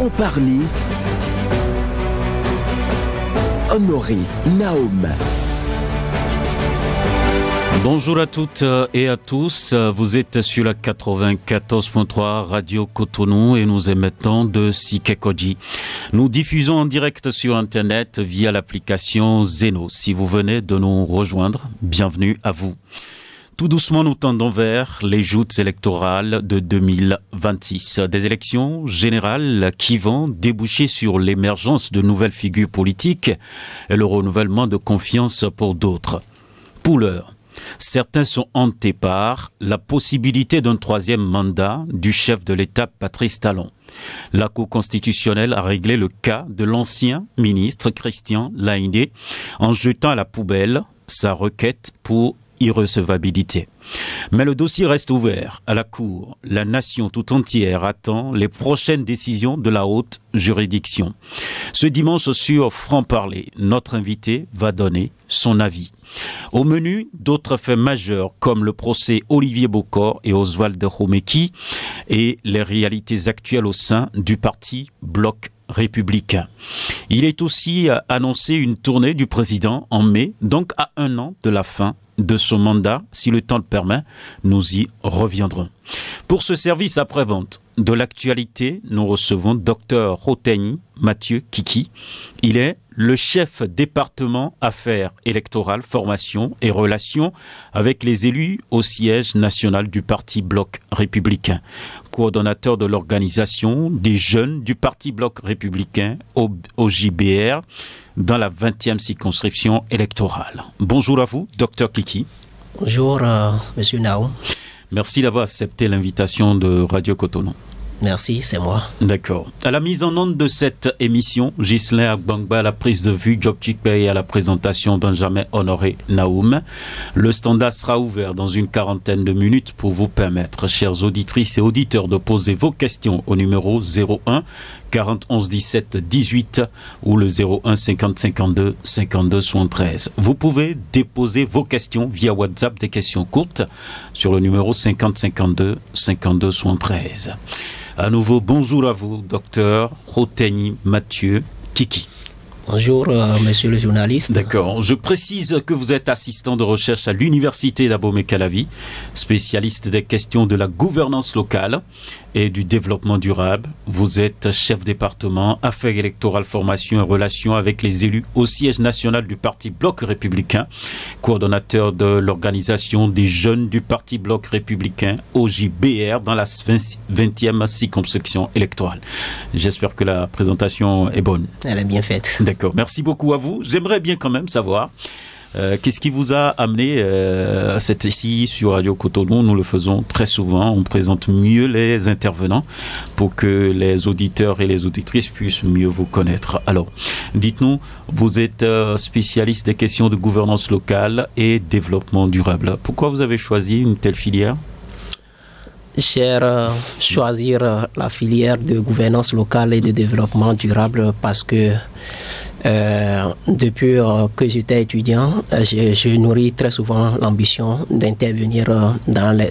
En parler. Honoré Naum. Bonjour à toutes et à tous, vous êtes sur la 94.3 Radio Cotonou et nous émettons de Sikekoji. Nous diffusons en direct sur Internet via l'application Zeno. Si vous venez de nous rejoindre, bienvenue à vous. Tout doucement, nous tendons vers les joutes électorales de 2026. Des élections générales qui vont déboucher sur l'émergence de nouvelles figures politiques et le renouvellement de confiance pour d'autres. Pour l'heure, certains sont hantés par la possibilité d'un troisième mandat du chef de l'État Patrice Talon. La Cour constitutionnelle a réglé le cas de l'ancien ministre Christian Laindé en jetant à la poubelle sa requête pour irrecevabilité. Mais le dossier reste ouvert à la Cour. La nation tout entière attend les prochaines décisions de la haute juridiction. Ce dimanche sur Franc-Parler, notre invité va donner son avis. Au menu, d'autres faits majeurs comme le procès Olivier Bokor et Oswald Homeki et les réalités actuelles au sein du parti Bloc républicain. Il est aussi annoncé une tournée du président en mai, donc à un an de la fin de son mandat. Si le temps le permet, nous y reviendrons. Pour ce service après-vente de l'actualité, nous recevons Dr Roteni Mathieu Kiki. Il est le chef département affaires électorales, formation et relations avec les élus au siège national du parti Bloc républicain, coordonnateur de l'organisation des jeunes du parti Bloc républicain au JBR dans la 20e circonscription électorale. Bonjour à vous, Dr Kiki. Bonjour, Monsieur Nao. Merci d'avoir accepté l'invitation de Radio Cotonou. Merci, c'est moi. D'accord. À la mise en onde de cette émission, Ghislain Agbangba à la prise de vue, Job Chikpei à la présentation, Benjamin Honoré Naoum. Le standard sera ouvert dans une quarantaine de minutes pour vous permettre, chères auditrices et auditeurs, de poser vos questions au numéro 01 40 11 17 18 ou le 01 50 52 52 73. Vous pouvez déposer vos questions via WhatsApp, des questions courtes, sur le numéro 50 52 52 73. À nouveau, bonjour à vous, docteur Roteni Mathieu Kiki. Bonjour, monsieur le journaliste. D'accord. Je précise que vous êtes assistant de recherche à l'Université d'Abomey-Calavi, spécialiste des questions de la gouvernance locale et du développement durable. Vous êtes chef département, affaires électorales, formation et relations avec les élus au siège national du parti Bloc républicain, coordonnateur de l'organisation des jeunes du parti Bloc républicain au JBR dans la 20e circonscription électorale. J'espère que la présentation est bonne. Elle est bien faite. D'accord. Merci beaucoup à vous. J'aimerais bien quand même savoir qu'est-ce qui vous a amené à cette ici sur Radio Cotonou. Nous le faisons très souvent. On présente mieux les intervenants pour que les auditeurs et les auditrices puissent mieux vous connaître. Alors, dites-nous, vous êtes spécialiste des questions de gouvernance locale et développement durable. Pourquoi vous avez choisi une telle filière ? J'ai choisi la filière de gouvernance locale et de développement durable parce que depuis que j'étais étudiant, je nourris très souvent l'ambition d'intervenir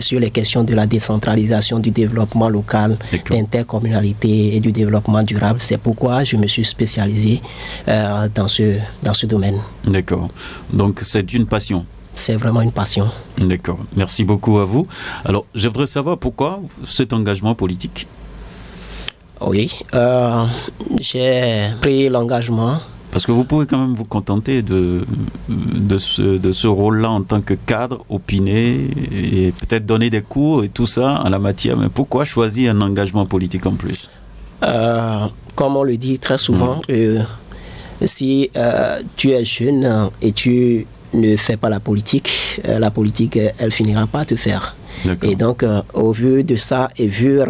sur les questions de la décentralisation, du développement local, d'intercommunalité et du développement durable. C'est pourquoi je me suis spécialisé dans ce domaine. D'accord. Donc c'est une passion. C'est vraiment une passion. D'accord. Merci beaucoup à vous. Alors, j'aimerais savoir pourquoi cet engagement politique. Oui, j'ai pris l'engagement. Parce que vous pouvez quand même vous contenter de ce rôle-là en tant que cadre, opiner et peut-être donner des cours et tout ça en la matière. Mais pourquoi choisir un engagement politique en plus ? Comme on le dit très souvent, si tu es jeune et tu ne fais pas la politique, elle finira par te faire. Et donc, au vu de ça et vu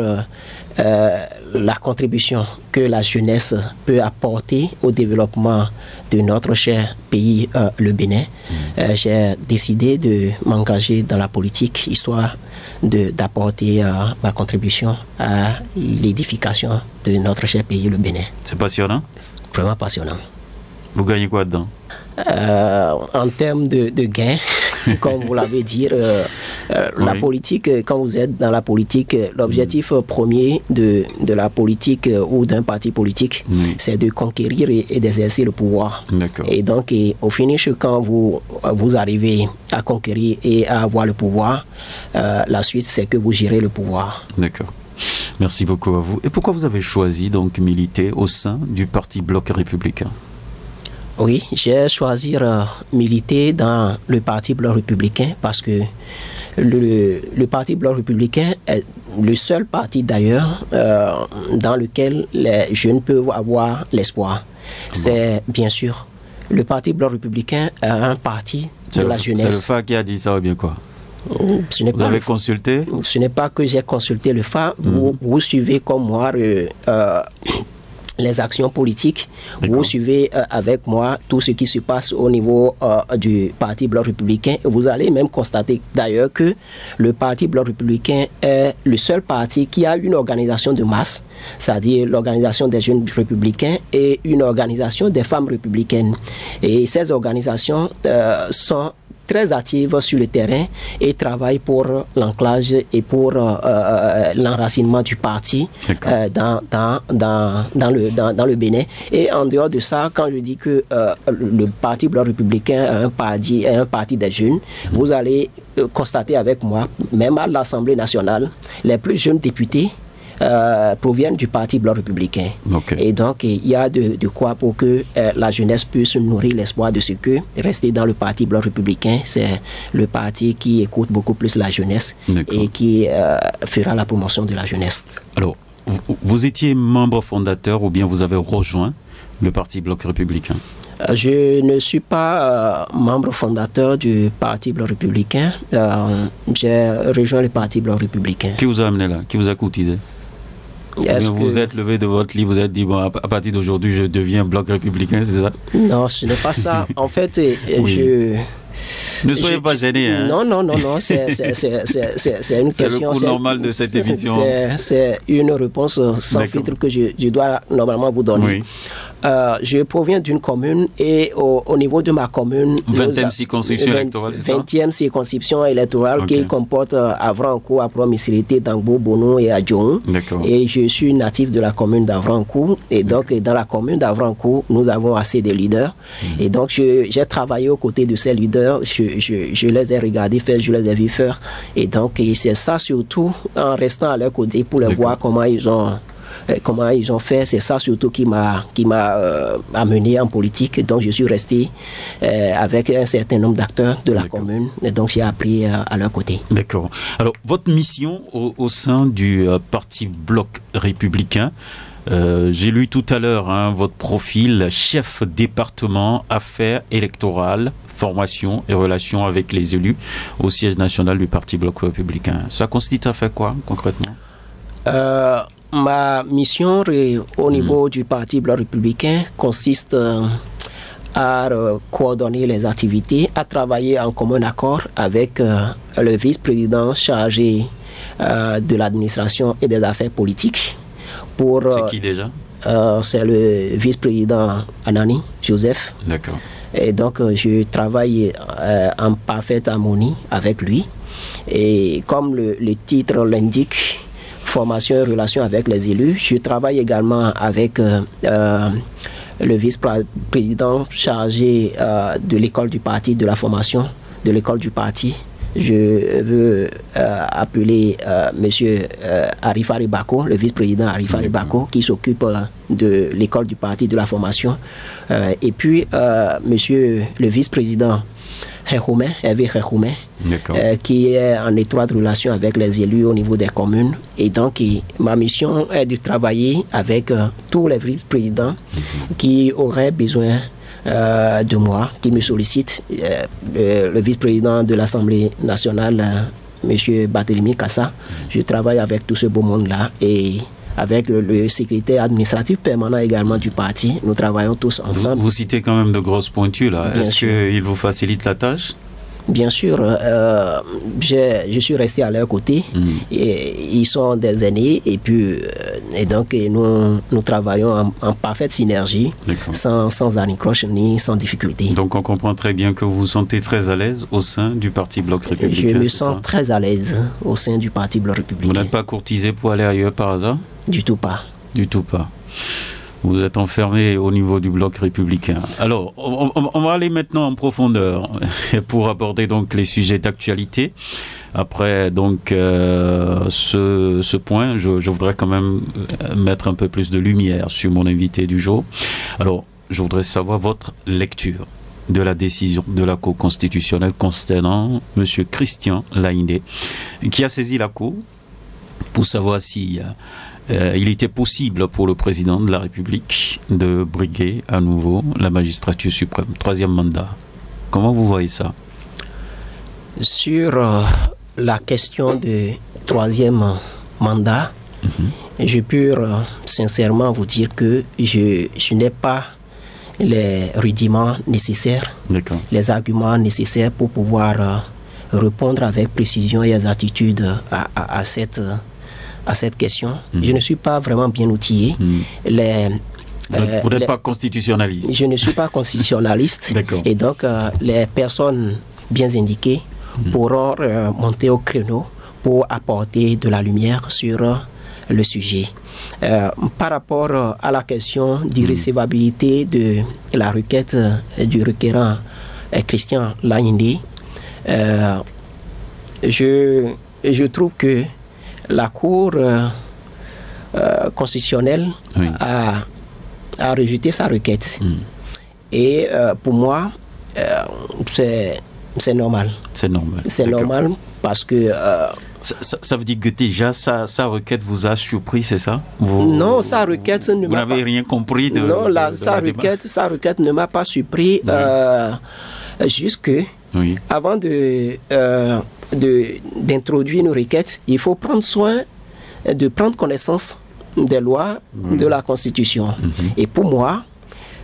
la contribution que la jeunesse peut apporter au développement de notre cher pays, le Bénin, j'ai décidé de m'engager dans la politique, histoire d'apporter ma contribution à l'édification de notre cher pays, le Bénin. C'est passionnant? Vraiment passionnant. Vous gagnez quoi dedans? En termes de gains, comme vous l'avez dit. La politique, quand vous êtes dans la politique, l'objectif premier de la politique ou d'un parti politique, c'est de conquérir et d'exercer le pouvoir. Et donc, au finish, quand vous arrivez à conquérir et à avoir le pouvoir, la suite, c'est que vous gérez le pouvoir. D'accord. Merci beaucoup à vous. Et pourquoi vous avez choisi donc militer au sein du Parti Bloc Républicain? Oui, j'ai choisi militer dans le Parti Bloc Républicain parce que le Parti Bloc Républicain est le seul parti d'ailleurs dans lequel les jeunes peuvent avoir l'espoir. C'est bien sûr, le Parti Bloc Républicain est un parti de la jeunesse. C'est le FA qui a dit ça ou bien quoi? Vous avez consulté? Ce n'est pas que j'ai consulté le FA. Vous suivez comme moi les actions politiques. Vous suivez avec moi tout ce qui se passe au niveau du Parti Bloc Républicain. Vous allez même constater d'ailleurs que le Parti Bloc Républicain est le seul parti qui a une organisation de masse, c'est-à-dire l'organisation des jeunes républicains et une organisation des femmes républicaines. Et ces organisations sont très actives sur le terrain et travaillent pour l'ancrage et pour l'enracinement du parti dans le Bénin. Et en dehors de ça, quand je dis que le Parti Bloc Républicain est un parti des jeunes, vous allez constater avec moi, même à l'Assemblée nationale, les plus jeunes députés proviennent du Parti Bloc Républicain. Et donc, il y a de quoi pour que la jeunesse puisse nourrir l'espoir de ce que rester dans le Parti Bloc Républicain, c'est le parti qui écoute beaucoup plus la jeunesse et qui fera la promotion de la jeunesse. Alors, vous étiez membre fondateur ou bien vous avez rejoint le Parti Bloc Républicain? Je ne suis pas membre fondateur du Parti Bloc Républicain. J'ai rejoint le Parti Bloc Républicain. Qui vous a amené là? Qui vous a courtisé? Vous êtes levé de votre lit, vous êtes dit, bon, à partir d'aujourd'hui, je deviens Bloc Républicain, c'est ça? Non, ce n'est pas ça. En fait, ne soyez pas gêné. Hein? Non, c'est une question. C'est le cours normal de cette émission. C'est une réponse sans filtre que je dois normalement vous donner. Oui. Je proviens d'une commune et au niveau de ma commune, 20e circonscription électorale, 20e circonscription électorale qui comporte Avrancourt, Promisérité, Dangbo, Bono et Adjoun. Et je suis natif de la commune d'Avrancourt. Et donc, dans la commune d'Avrancourt, nous avons assez de leaders. Et donc, j'ai travaillé aux côtés de ces leaders. Je les ai regardés faire, je les ai vus faire. Et donc, c'est ça surtout, en restant à leur côté pour les voir comment ils ont fait, c'est ça surtout qui m'a amené en politique. Donc je suis resté avec un certain nombre d'acteurs de la commune, et donc j'ai appris à leur côté. D'accord. Alors votre mission au sein du Parti Bloc Républicain, j'ai lu tout à l'heure votre profil, chef département affaires électorales, formation et relations avec les élus au siège national du Parti Bloc Républicain. Ça consiste à faire quoi concrètement? Ma mission au niveau du Parti Bloc Républicain consiste à coordonner les activités, à travailler en commun accord avec le vice-président chargé de l'administration et des affaires politiques. C'est qui déjà? C'est le vice-président Anani Joseph. D'accord. Et donc, je travaille en parfaite harmonie avec lui. Et comme le titre l'indique, formation et relation avec les élus. Je travaille également avec le vice-président chargé de l'école du parti, de la formation de l'école du parti. Je veux appeler M. Arifari Bako, le vice-président Arifari Bako, qui s'occupe de l'école du parti, de la formation. Et puis, M. le vice-président Hervé Herhoumé, qui est en étroite relation avec les élus au niveau des communes. Et donc, ma mission est de travailler avec tous les vice-présidents qui auraient besoin de moi, qui me sollicitent. Le vice-président de l'Assemblée nationale, M. Barthélémy Kassa, je travaille avec tout ce beau monde-là. Et avec le secrétaire administratif permanent également du parti, nous travaillons tous ensemble. Vous citez quand même de grosses pointures là. Est-ce qu'il vous facilite la tâche? Bien sûr, je suis resté à leur côté. Et ils sont des aînés et donc nous travaillons en parfaite synergie, sans anicroche ni sans difficulté. Donc on comprend très bien que vous vous sentez très à l'aise au sein du Parti Bloc Républicain. Je me sens très à l'aise au sein du Parti Bloc Républicain. Vous n'êtes pas courtisé pour aller ailleurs par hasard? Du tout pas. Du tout pas. Vous êtes enfermé au niveau du Bloc Républicain. Alors, on va aller maintenant en profondeur pour aborder donc les sujets d'actualité. Après donc ce point, je voudrais quand même mettre un peu plus de lumière sur mon invité du jour. Alors, je voudrais savoir votre lecture de la décision de la Cour constitutionnelle concernant M. Christian Laïndé, qui a saisi la Cour pour savoir si il était possible pour le président de la République de briguer à nouveau la magistrature suprême, 3e mandat. Comment vous voyez ça? Sur la question du 3e mandat, je peux sincèrement vous dire que je n'ai pas les rudiments nécessaires, les arguments nécessaires pour pouvoir répondre avec précision et exactitude à cette question. Je ne suis pas vraiment bien outillé. Vous n'êtes pas constitutionnaliste? Je ne suis pas constitutionnaliste. Et donc, les personnes bien indiquées pourront monter au créneau pour apporter de la lumière sur le sujet. Par rapport à la question d'irrécevabilité de la requête du requérant Christian Laïndé, je trouve que la Cour constitutionnelle a rejeté sa requête. Et pour moi, c'est normal. C'est normal. C'est normal parce que... Ça veut dire que déjà sa requête vous a surpris, c'est ça? Non, sa requête ne m'a pas... Vous n'avez rien compris de... Non, sa requête ne m'a pas surpris jusque... Avant d'introduire une requête, il faut prendre soin de prendre connaissance des lois de la Constitution. Et pour moi,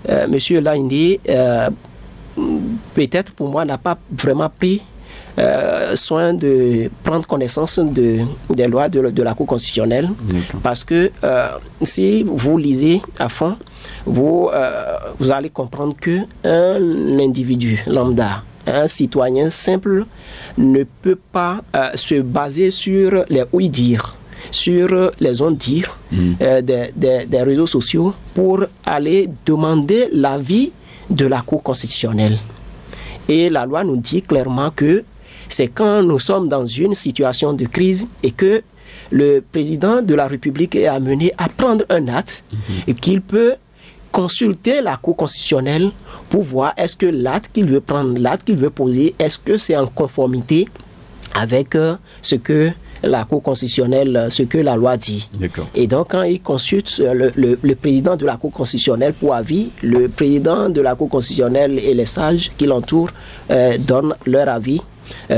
M. Laïndé, peut-être pour moi, n'a pas vraiment pris soin de prendre connaissance des lois de la Cour constitutionnelle. Parce que si vous lisez à fond, vous allez comprendre qu'un individu lambda, un citoyen simple, ne peut pas se baser sur les ouï-dire, sur les on-dire des réseaux sociaux pour aller demander l'avis de la Cour constitutionnelle. Et la loi nous dit clairement que c'est quand nous sommes dans une situation de crise et que le président de la République est amené à prendre un acte et qu'il peut consulter la Cour constitutionnelle pour voir est-ce que l'acte qu'il veut prendre, l'acte qu'il veut poser, est-ce que c'est en conformité avec ce que la Cour constitutionnelle, ce que la loi dit. Et donc, quand il consulte le président de la Cour constitutionnelle pour avis, le président de la Cour constitutionnelle et les sages qui l'entourent donnent leur avis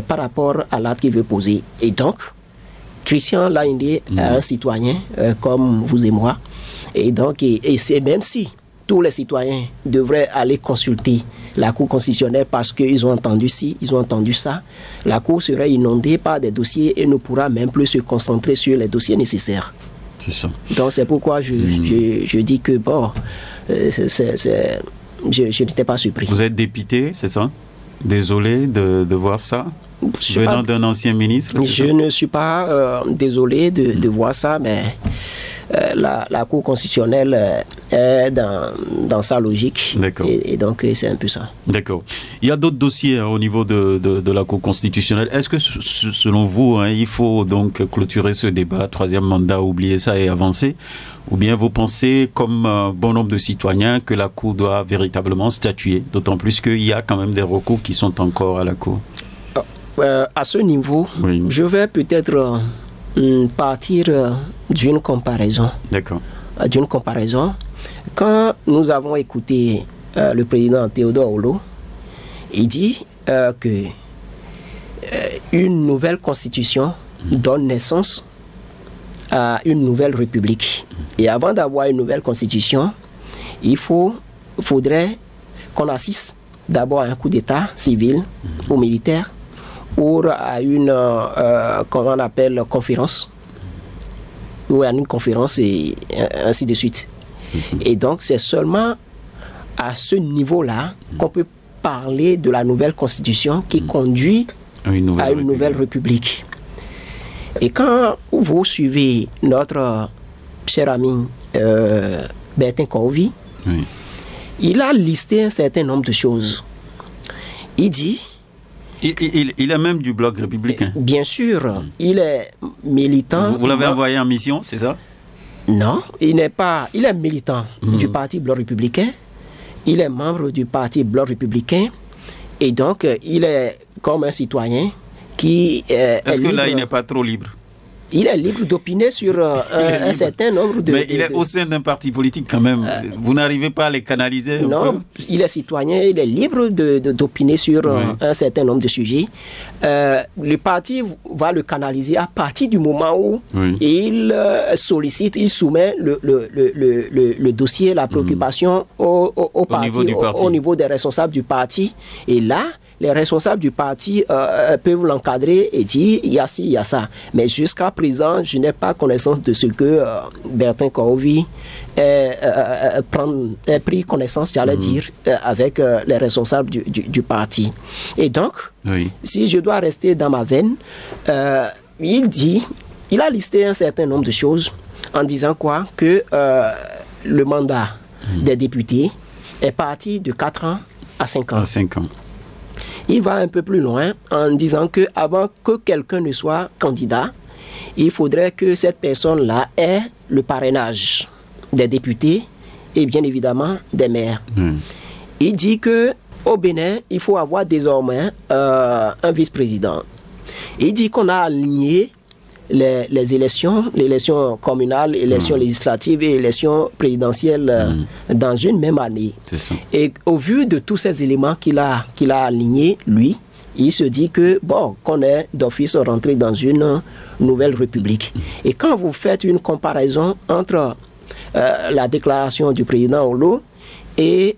par rapport à l'acte qu'il veut poser. Et donc, Christian Laïndé est un citoyen comme vous et moi. Et donc, et c'est même si tous les citoyens devraient aller consulter la Cour constitutionnelle parce qu'ils ont entendu ci, ils ont entendu ça, la Cour serait inondée par des dossiers et ne pourra même plus se concentrer sur les dossiers nécessaires. C'est ça. Donc c'est pourquoi je dis que bon, je n'étais pas surpris. Vous êtes dépité, c'est ça? Désolé de voir ça venant d'un ancien ministre? Je ne suis pas désolé de voir ça, mais la Cour constitutionnelle est dans sa logique. Et donc, c'est un peu ça. D'accord. Il y a d'autres dossiers au niveau de la Cour constitutionnelle. Est-ce que, selon vous, il faut donc clôturer ce débat, 3e mandat, oublier ça et avancer? Ou bien vous pensez, comme un bon nombre de citoyens, que la Cour doit véritablement statuer? D'autant plus qu'il y a quand même des recours qui sont encore à la Cour. À ce niveau, je vais peut-être... partir d'une comparaison. D'une comparaison. Quand nous avons écouté le président Théodore Ollot, il dit que une nouvelle constitution donne naissance à une nouvelle république. Et avant d'avoir une nouvelle constitution, il faudrait qu'on assiste d'abord à un coup d'État civil ou militaire, ou à une, comment on appelle, conférence, ou à une conférence et ainsi de suite. Et donc, c'est seulement à ce niveau-là qu'on peut parler de la nouvelle constitution qui conduit à une nouvelle république. Et quand vous suivez notre cher ami Bertin Kaovi, il a listé un certain nombre de choses. Il dit... Il a même du Bloc républicain. Bien sûr, il est militant. Vous l'avez envoyé en mission, c'est ça? Non, il n'est pas... Il est militant du Parti Bloc républicain. Il est membre du Parti Bloc républicain. Et donc, il est comme un citoyen qui... Est-ce que là, il n'est pas trop libre? Il est libre d'opiner sur un certain nombre de... Mais il est au sein d'un parti politique quand même. Vous n'arrivez pas à les canaliser? Non, il est citoyen, il est libre d'opiner sur un certain nombre de sujets. Le parti va le canaliser à partir du moment où il sollicite, il soumet le dossier, la préoccupation au parti, au niveau des responsables du parti. Et là, les responsables du parti peuvent l'encadrer et dire il y a ci, il y a ça. Mais jusqu'à présent, je n'ai pas connaissance de ce que Bertin Kaovi a pris connaissance, j'allais dire, avec les responsables du parti. Et donc, si je dois rester dans ma veine, il a listé un certain nombre de choses en disant quoi? Que le mandat des députés est parti de 4 ans à 5 ans. À 5 ans. Il va un peu plus loin en disant que avant que quelqu'un ne soit candidat, il faudrait que cette personne-là ait le parrainage des députés et bien évidemment des maires. Il dit que au Bénin, il faut avoir désormais un vice-président. Il dit qu'on a aligné les élections communales, élections législatives et élections présidentielles dans une même année. Et au vu de tous ces éléments qu'il a alignés, lui, il se dit que, bon, qu'on est d'office rentré dans une nouvelle république. Et quand vous faites une comparaison entre la déclaration du président Olo et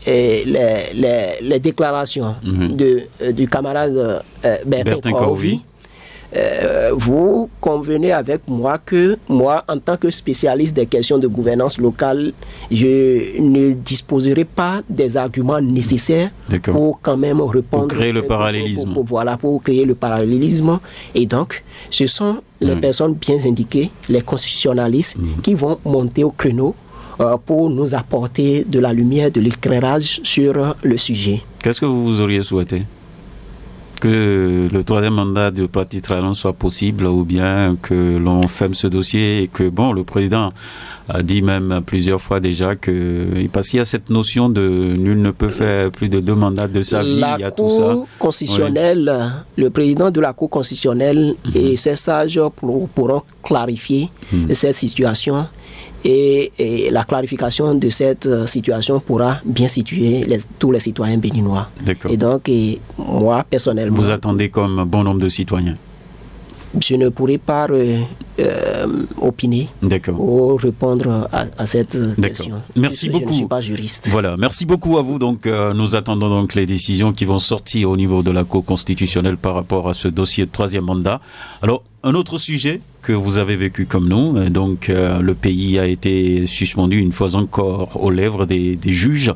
les déclarations du camarade Bertin Kaovi, vous convenez avec moi que moi, en tant que spécialiste des questions de gouvernance locale, je ne disposerai pas des arguments nécessaires pour quand même répondre... Pour créer le parallélisme. Pour créer le parallélisme. Et donc, ce sont les personnes bien indiquées, les constitutionnalistes, qui vont monter au créneau pour nous apporter de la lumière, de l'éclairage sur le sujet. Qu'est-ce que vous auriez souhaité? Que le troisième mandat du Parti Tralon soit possible, ou bien que l'on ferme ce dossier et que, bon, le président a dit même plusieurs fois déjà que, parce qu'il y a cette notion de nul ne peut faire plus de 2 mandats de sa vie, il y a tout ça. La Cour constitutionnelle, le président de la Cour constitutionnelle et ses sages pourront clarifier cette situation. Et la clarification de cette situation pourra bien situer tous les citoyens béninois. Et donc, moi, personnellement... Vous attendez comme un bon nombre de citoyens? Je ne pourrai pas opiner ou répondre à cette question. Merci beaucoup. Je ne suis pas juriste. Voilà, merci beaucoup à vous. Donc, nous attendons donc les décisions qui vont sortir au niveau de la Cour constitutionnelle par rapport à ce dossier de 3e mandat. Alors, un autre sujet que vous avez vécu comme nous, donc le pays a été suspendu une fois encore aux lèvres des juges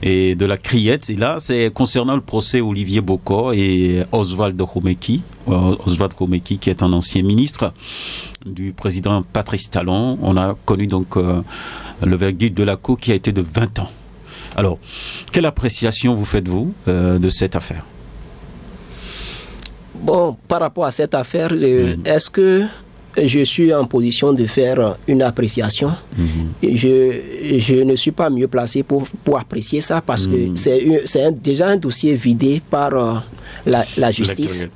et de la criette. Et là, c'est concernant le procès Olivier Bokor et Oswald Romeki, qui est un ancien ministre du président Patrice Talon. On a connu donc le verdict de la Cour qui a été de 20 ans. Alors, quelle appréciation vous faites-vous de cette affaire? Bon, par rapport à cette affaire, est-ce que je suis en position de faire une appréciation? Je ne suis pas mieux placé pour apprécier ça parce que c'est déjà un dossier vidé par la justice.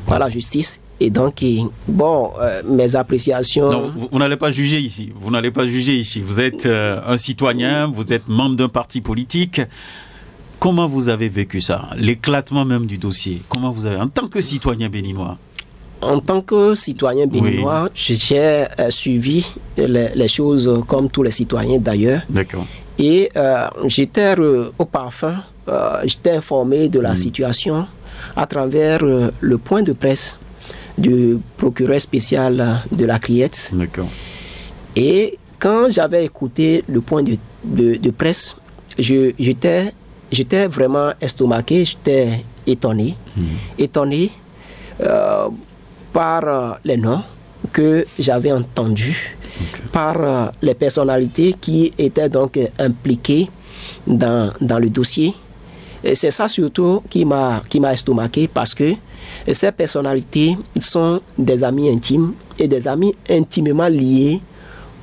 Par la justice. Et donc, bon, mes appréciations... Non, vous n'allez pas juger ici. Vous n'allez pas juger ici. Vous êtes un citoyen, vous êtes membre d'un parti politique. Comment vous avez vécu ça? L'éclatement même du dossier. Comment vous avez, en tant que citoyen béninois? En tant que citoyen béninois, j'ai suivi les choses comme tous les citoyens d'ailleurs. D'accord. Et j'étais au parfum, j'étais informé de la situation à travers le point de presse du procureur spécial de la Criette. D'accord. Et quand j'avais écouté le point de presse, j'étais vraiment estomaqué, j'étais étonné. Étonné par les noms que j'avais entendus, par les personnalités qui étaient donc impliquées dans le dossier. Et c'est ça surtout qui m'a estomaqué, parce que ces personnalités sont des amis intimes et des amis intimement liés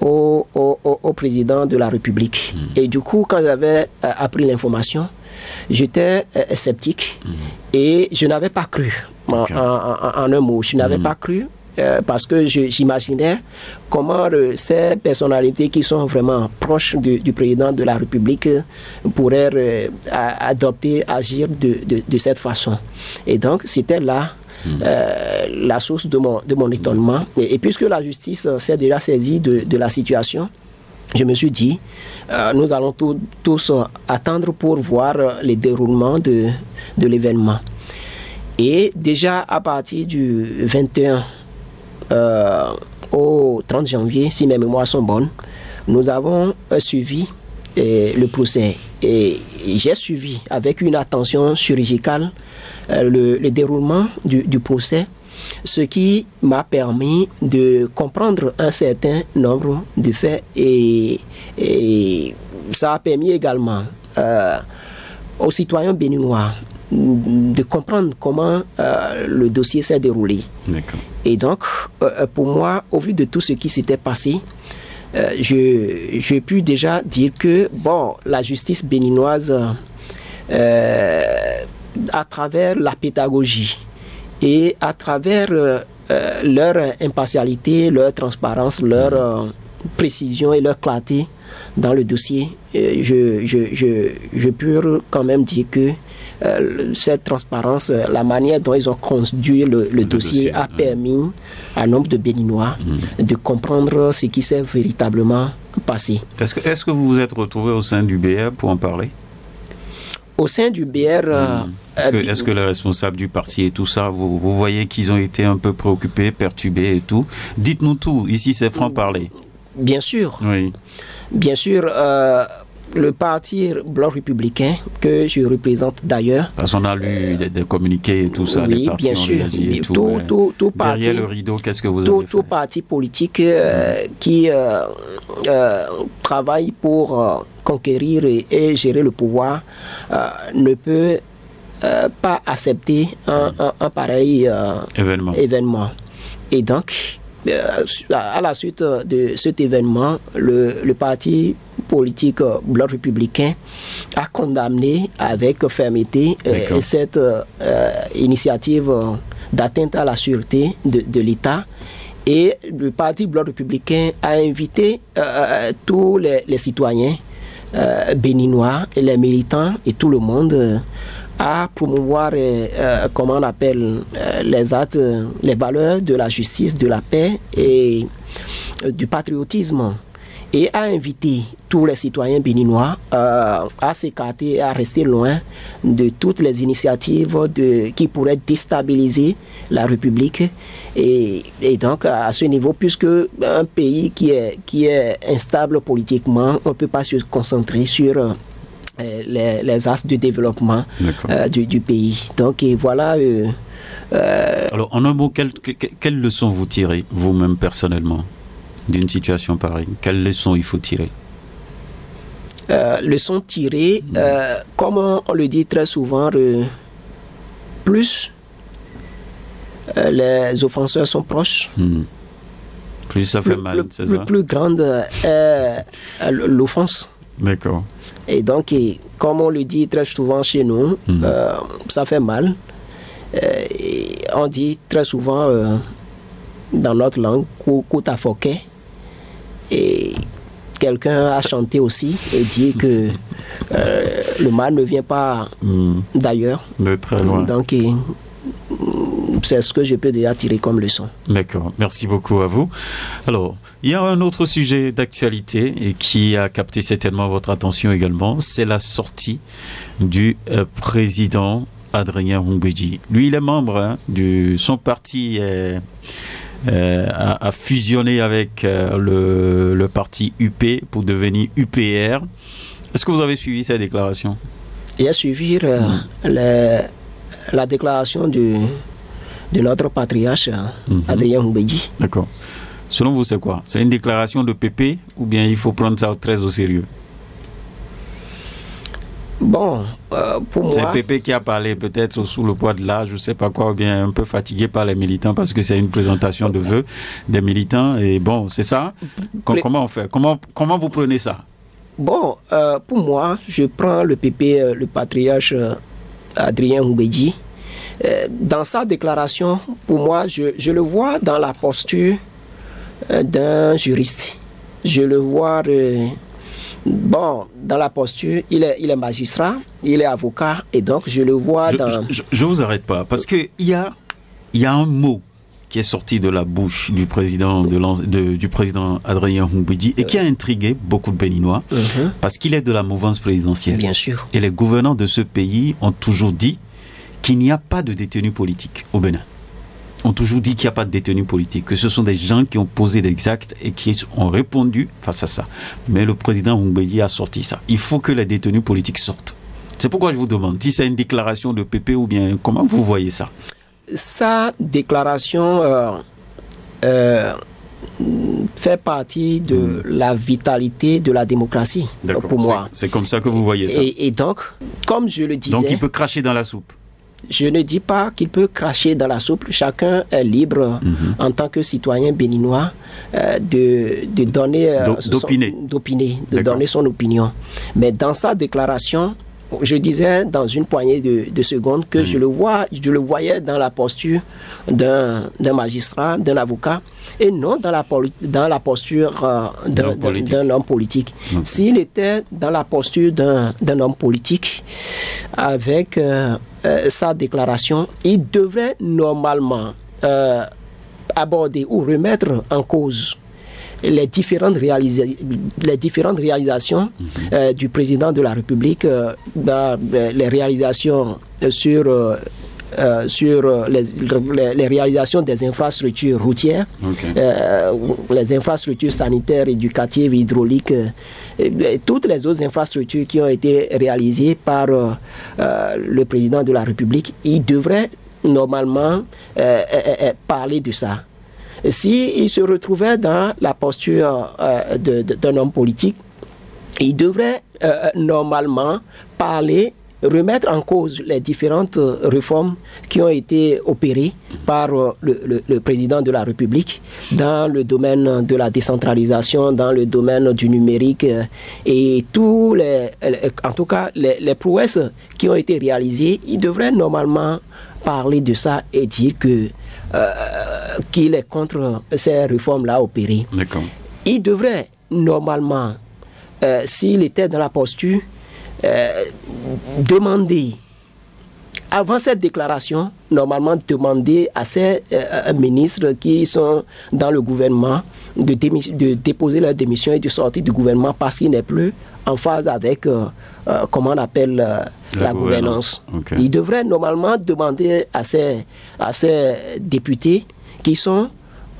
au président de la République. Et du coup, quand j'avais appris l'information, j'étais sceptique et je n'avais pas cru. En un mot, je n'avais pas cru parce que j'imaginais comment ces personnalités qui sont vraiment proches du président de la République pourraient agir de cette façon. Et donc, c'était là la source de mon étonnement. Et puisque la justice s'est déjà saisie de la situation, je me suis dit, nous allons tous attendre pour voir le déroulement de l'événement. Et déjà à partir du 21 au 30 janvier, si mes mémoires sont bonnes, nous avons suivi le procès. Et j'ai suivi avec une attention chirurgicale le déroulement du procès, ce qui m'a permis de comprendre un certain nombre de faits, et ça a permis également aux citoyens béninois de comprendre comment le dossier s'est déroulé. Et donc, pour moi, au vu de tout ce qui s'était passé, j'ai pu déjà dire que la justice béninoise, à travers la pédagogie et à travers leur impartialité, leur transparence, leur précision et leur clarté dans le dossier, je peux quand même dire que cette transparence, la manière dont ils ont conduit le dossier a permis à un nombre de Béninois de comprendre ce qui s'est véritablement passé. Est-ce que vous vous êtes retrouvé au sein du BR pour en parler? Au sein du BR... Est-ce que les responsables du parti et tout ça, vous voyez qu'ils ont été un peu préoccupés, perturbés et tout? Dites-nous tout, ici c'est franc-parler. Bien sûr. Oui. Bien sûr, le parti Bloc républicain, que je représente d'ailleurs... Parce qu'on a lu des communiqués et tout ça, oui, les partis bien sûr. Et tout. Tout parti, derrière le rideau, qu'est-ce que vous avez fait? Tout parti politique qui travaille pour conquérir et gérer le pouvoir ne peut pas accepter un pareil événement. Et donc, à la suite de cet événement, le parti politique Bloc républicain a condamné avec fermeté cette initiative d'atteinte à la sûreté de l'État. Et le parti Bloc républicain a invité tous les citoyens béninois, et les militants et tout le monde à promouvoir, comment on appelle, les actes, les valeurs de la justice, de la paix et du patriotisme, et à inviter tous les citoyens béninois à s'écarter et à rester loin de toutes les initiatives qui pourraient déstabiliser la République. Et donc, à ce niveau, puisque un pays qui est instable politiquement, on ne peut pas se concentrer sur les axes de développement du pays. Donc, et voilà. Alors, en un mot, quelle leçon vous tirez, vous-même personnellement, d'une situation pareille? Quelle leçon il faut tirer? Leçon tirée, comme on le dit très souvent, plus les offenseurs sont proches, plus ça fait mal, c'est ça? Plus grande est l'offense. D'accord. Et donc, comme on le dit très souvent chez nous, ça fait mal. On dit très souvent dans notre langue, Kouta Foké. Et quelqu'un a chanté aussi et dit que le mal ne vient pas d'ailleurs. De très loin. Donc, c'est ce que je peux déjà tirer comme leçon. D'accord, merci beaucoup à vous. Alors, il y a un autre sujet d'actualité et qui a capté certainement votre attention également, c'est la sortie du président Adrien Humbedji. Lui, il est membre son parti a fusionné avec le parti UP pour devenir UPR. Est-ce que vous avez suivi ces déclarations? J'ai suivi la déclaration de notre patriarche Adrien Humbedji. D'accord. Selon vous, c'est quoi? C'est une déclaration de PP ou bien il faut prendre ça très au sérieux? Bon, pour moi... C'est PP qui a parlé, peut-être sous le poids de l'âge, je ne sais pas quoi, ou bien un peu fatigué par les militants parce que c'est une présentation de vœux des militants. Et bon, c'est ça? Comment on fait? Comment vous prenez ça? Bon, pour moi, je prends le PP, le patriarche Adrien Humbedji. Dans sa déclaration, pour moi, je le vois dans la posture d'un juriste. Je le vois... Bon, dans la posture, il est magistrat, il est avocat, et donc je le vois dans... Je vous arrête pas, parce qu'il y a un mot qui est sorti de la bouche du président, du président Adrien Humbedji et qui a intrigué beaucoup de Béninois, parce qu'il est de la mouvance présidentielle. Bien sûr. Et les gouvernants de ce pays ont toujours dit qu'il n'y a pas de détenus politiques au Bénin. Ont toujours dit qu'il n'y a pas de détenus politiques, que ce sont des gens qui ont posé des actes et qui ont répondu face à ça. Mais le président Humbedji a sorti ça. Il faut que les détenus politiques sortent. C'est pourquoi je vous demande si c'est une déclaration de PP ou bien comment vous voyez ça? Sa déclaration fait partie de la vitalité de la démocratie pour moi. C'est comme ça que vous voyez ça. Et donc, comme je le disais... Donc il peut cracher dans la soupe? Je ne dis pas qu'il peut cracher dans la soupe. Chacun est libre en tant que citoyen béninois de donner d'opiner, de donner son opinion. Mais dans sa déclaration, je disais dans une poignée de secondes que je le voyais dans la posture d'un magistrat, d'un avocat, et non dans la posture d'un homme politique. S'il était dans la posture d'un homme politique, avec sa déclaration, il devrait normalement aborder ou remettre en cause les différentes réalisations du président de la République, les réalisations sur les réalisations des infrastructures routières, les infrastructures sanitaires, éducatives, hydrauliques, toutes les autres infrastructures qui ont été réalisées par le président de la République. Il devrait normalement parler de ça. S'il se retrouvait dans la posture d'un homme politique, il devrait normalement remettre en cause les différentes réformes qui ont été opérées par le président de la République dans le domaine de la décentralisation, dans le domaine du numérique et en tout cas les prouesses qui ont été réalisées. Il devrait normalement parler de ça et dire qu'il est contre ces réformes-là opérées. Il devrait normalement, s'il était dans la posture, demander, avant cette déclaration, normalement demander à ces ministres qui sont dans le gouvernement de déposer leur démission et de sortir du gouvernement parce qu'il n'est plus en phase avec, comment on appelle, la gouvernance. Il devrait normalement demander à ces députés qui sont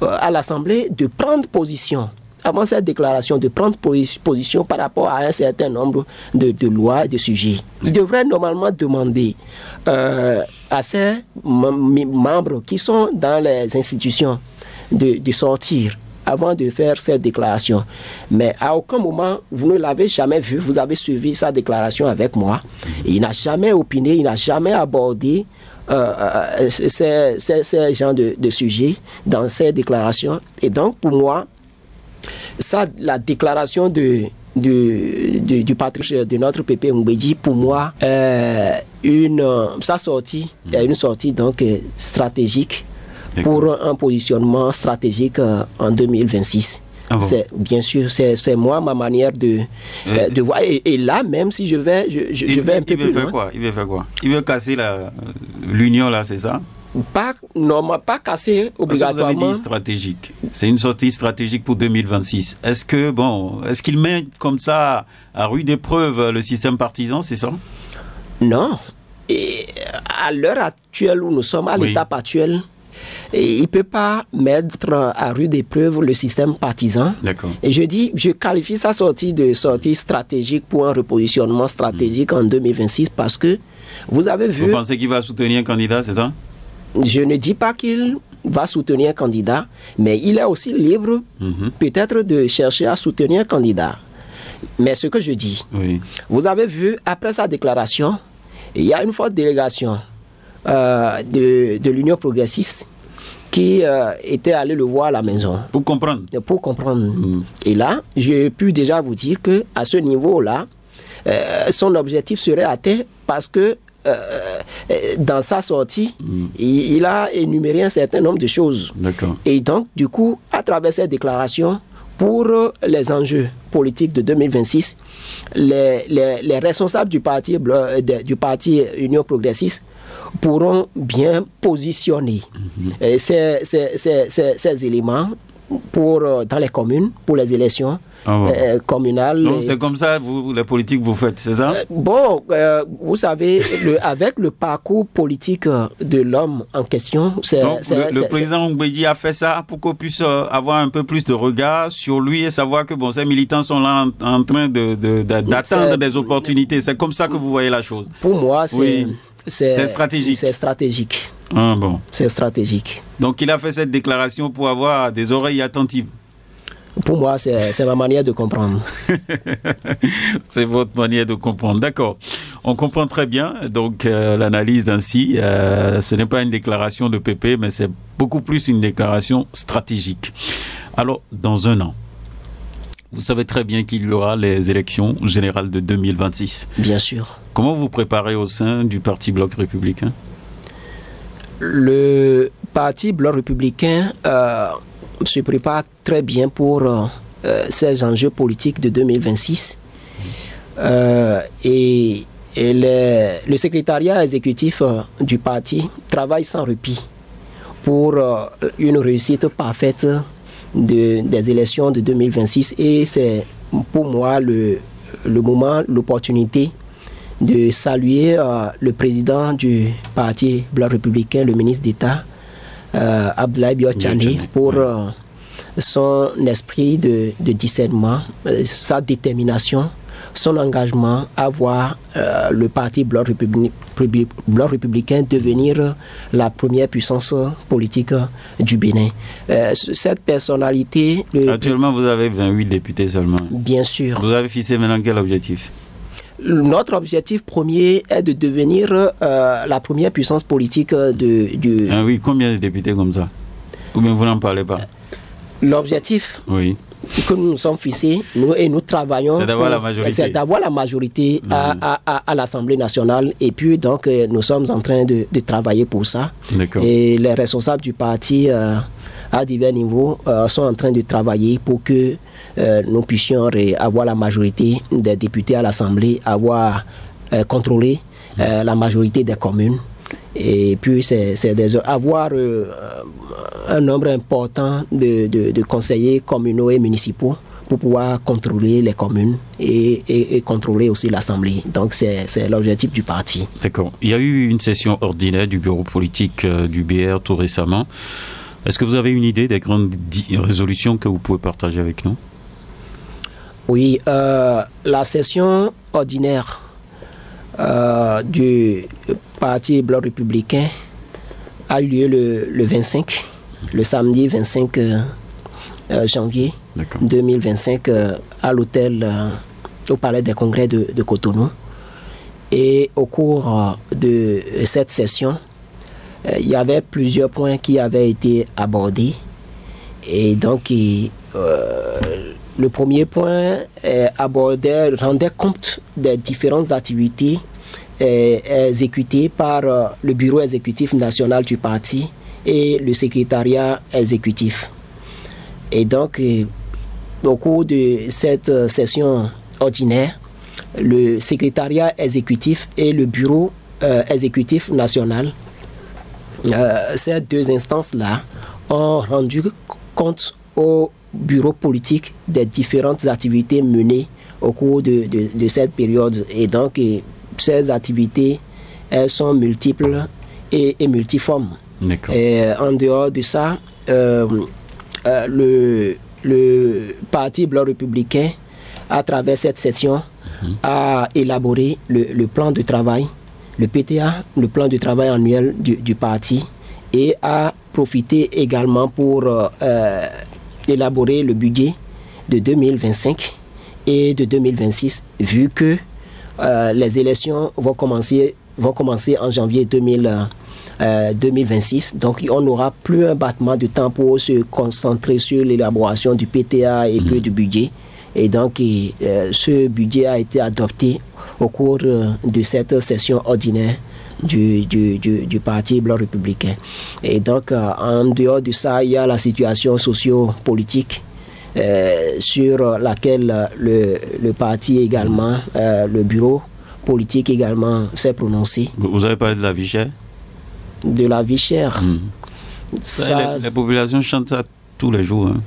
à l'Assemblée de prendre position avant cette déclaration, de prendre position par rapport à un certain nombre de lois et de sujets. Il devrait normalement demander à ces membres qui sont dans les institutions de sortir avant de faire cette déclaration. Mais à aucun moment, vous ne l'avez jamais vu, vous avez suivi sa déclaration avec moi. Et il n'a jamais opiné, il n'a jamais abordé ces genres de sujets dans ces déclarations. Et donc, pour moi, la déclaration du patriarche de notre PP Humbedji, pour moi, sa sortie est une sortie donc stratégique pour un positionnement stratégique en 2026. Ah bon. Bien sûr, c'est moi, ma manière de voir. Et là, même si je vais un peu plus loin. Il veut faire quoi? Il veut casser l'union, là, c'est ça? pas casser obligatoirement. Vous avez dit stratégique. C'est une sortie stratégique pour 2026. Est-ce qu'il met comme ça à rude épreuve le système partisan, c'est ça? Non. Et à l'heure actuelle où nous sommes, à l'étape actuelle, il ne peut pas mettre à rude épreuve le système partisan. D'accord. Et je qualifie sa sortie de sortie stratégique pour un repositionnement stratégique en 2026 parce que vous avez vu... Vous pensez qu'il va soutenir un candidat, c'est ça? Je ne dis pas qu'il va soutenir un candidat, mais il est aussi libre peut-être de chercher à soutenir un candidat. Mais ce que je dis, vous avez vu, après sa déclaration, il y a une forte délégation de l'Union progressiste qui était allée le voir à la maison. Pour comprendre. Pour comprendre. Et là, j'ai pu déjà vous dire qu'à ce niveau-là, son objectif serait atteint parce que dans sa sortie, il a énuméré un certain nombre de choses. Et donc, du coup, à travers cette déclaration, pour les enjeux politiques de 2026, les responsables du parti Union progressiste pourront bien positionner ces éléments dans les communes, pour les élections communales. Donc c'est comme ça, la politique vous faites, c'est ça? Vous savez, avec le parcours politique de l'homme en question... Le président Mbedi a fait ça pour qu'on puisse avoir un peu plus de regard sur lui et savoir que ces militants sont là en train d'attendre des opportunités. C'est comme ça que vous voyez la chose? Pour moi, c'est stratégique. C'est stratégique. C'est stratégique. Donc il a fait cette déclaration pour avoir des oreilles attentives. Pour moi, c'est ma manière de comprendre. C'est votre manière de comprendre. D'accord. On comprend très bien donc l'analyse ainsi. Ce n'est pas une déclaration de PP, mais c'est beaucoup plus une déclaration stratégique. Alors, dans un an, vous savez très bien qu'il y aura les élections générales de 2026. Bien sûr. Comment vous préparez au sein du Parti Bloc républicain? Le Parti Bloc républicain se prépare très bien pour ces enjeux politiques de 2026. Et le secrétariat exécutif du parti travaille sans répit pour une réussite parfaite des élections de 2026. Et c'est pour moi le moment, l'opportunité de saluer le président du Parti Bloc républicain, le ministre d'État, Abdoulaye Biotchane, pour son esprit de discernement, sa détermination, son engagement à voir le Parti Bloc républicain devenir la première puissance politique du Bénin. Cette personnalité... Actuellement, vous avez 28 députés seulement. Bien sûr. Vous avez fixé maintenant quel objectif? Notre objectif premier est de devenir la première puissance politique du... Ah oui, combien de députés comme ça? Ou bien vous n'en parlez pas? L'objectif que nous nous sommes fixés, nous travaillons... C'est d'avoir la majorité. C'est d'avoir la majorité à l'Assemblée nationale. Et puis, donc, nous sommes en train de travailler pour ça. Et les responsables du parti, à divers niveaux, sont en train de travailler pour que nous puissions avoir la majorité des députés à l'Assemblée, contrôler la majorité des communes. Et puis, avoir un nombre important de conseillers communaux et municipaux pour pouvoir contrôler les communes et contrôler aussi l'Assemblée. Donc, c'est l'objectif du parti. D'accord. Il y a eu une session ordinaire du bureau politique du BR tout récemment. Est-ce que vous avez une idée des grandes résolutions que vous pouvez partager avec nous? Oui, la session ordinaire du Parti Bloc républicain a eu lieu le samedi 25 janvier 2025 à l'hôtel, au Palais des Congrès de Cotonou. Et au cours de cette session, il y avait plusieurs points qui avaient été abordés. Et donc, le premier point rendait compte des différentes activités exécutées par le bureau exécutif national du parti et le secrétariat exécutif. Et donc, au cours de cette session ordinaire, le secrétariat exécutif et le bureau exécutif national ces deux instances-là ont rendu compte au bureau politique des différentes activités menées au cours de cette période. Et donc, ces activités, elles sont multiples et multiformes. Et en dehors de ça, le Parti Bloc républicain, à travers cette session, a élaboré le plan de travail, le PTA, le plan de travail annuel du parti, et a profité également pour élaborer le budget de 2025 et de 2026, vu que les élections vont commencer en janvier 2026. Donc, on n'aura plus un battement de temps pour se concentrer sur l'élaboration du PTA et peu du budget. Et donc, ce budget a été adopté au cours de cette session ordinaire du Parti Bloc républicain. Et donc, en dehors de ça, il y a la situation socio-politique sur laquelle le parti également, le bureau politique également s'est prononcé. Vous avez parlé de la vie chère? De la vie chère. Ça, les populations chantent ça tous les jours. Hein.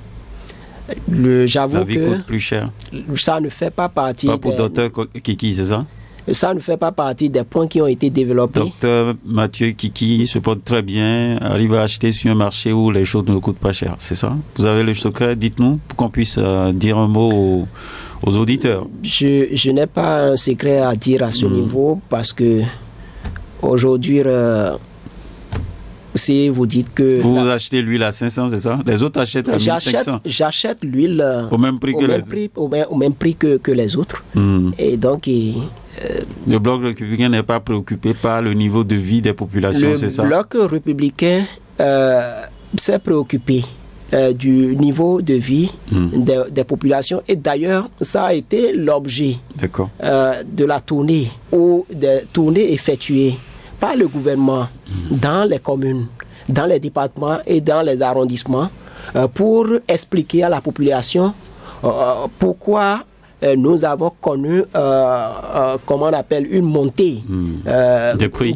J'avoue la vie coûte plus cher. Ça ne fait pas partie... Pas pour Dr Kiki, c'est ça? Ça ne fait pas partie des points qui ont été développés. Docteur Mathieu Kiki se porte très bien, arrive à acheter sur un marché où les choses ne coûtent pas cher, c'est ça? Vous avez le secret, dites-nous, pour qu'on puisse dire un mot aux auditeurs. Je n'ai pas un secret à dire à ce niveau, parce que aujourd'hui, si vous dites que... Vous achetez l'huile à 500, c'est ça? Les autres achètent à 1500. J'achète l'huile au même prix que les autres. Et donc... le Bloc républicain n'est pas préoccupé par le niveau de vie des populations, c'est ça? Le Bloc républicain s'est préoccupé du niveau de vie des populations, et d'ailleurs ça a été l'objet de la tournée ou des tournées effectuées par le gouvernement dans les communes, dans les départements et dans les arrondissements pour expliquer à la population pourquoi nous avons connu comment on appelle une montée des prix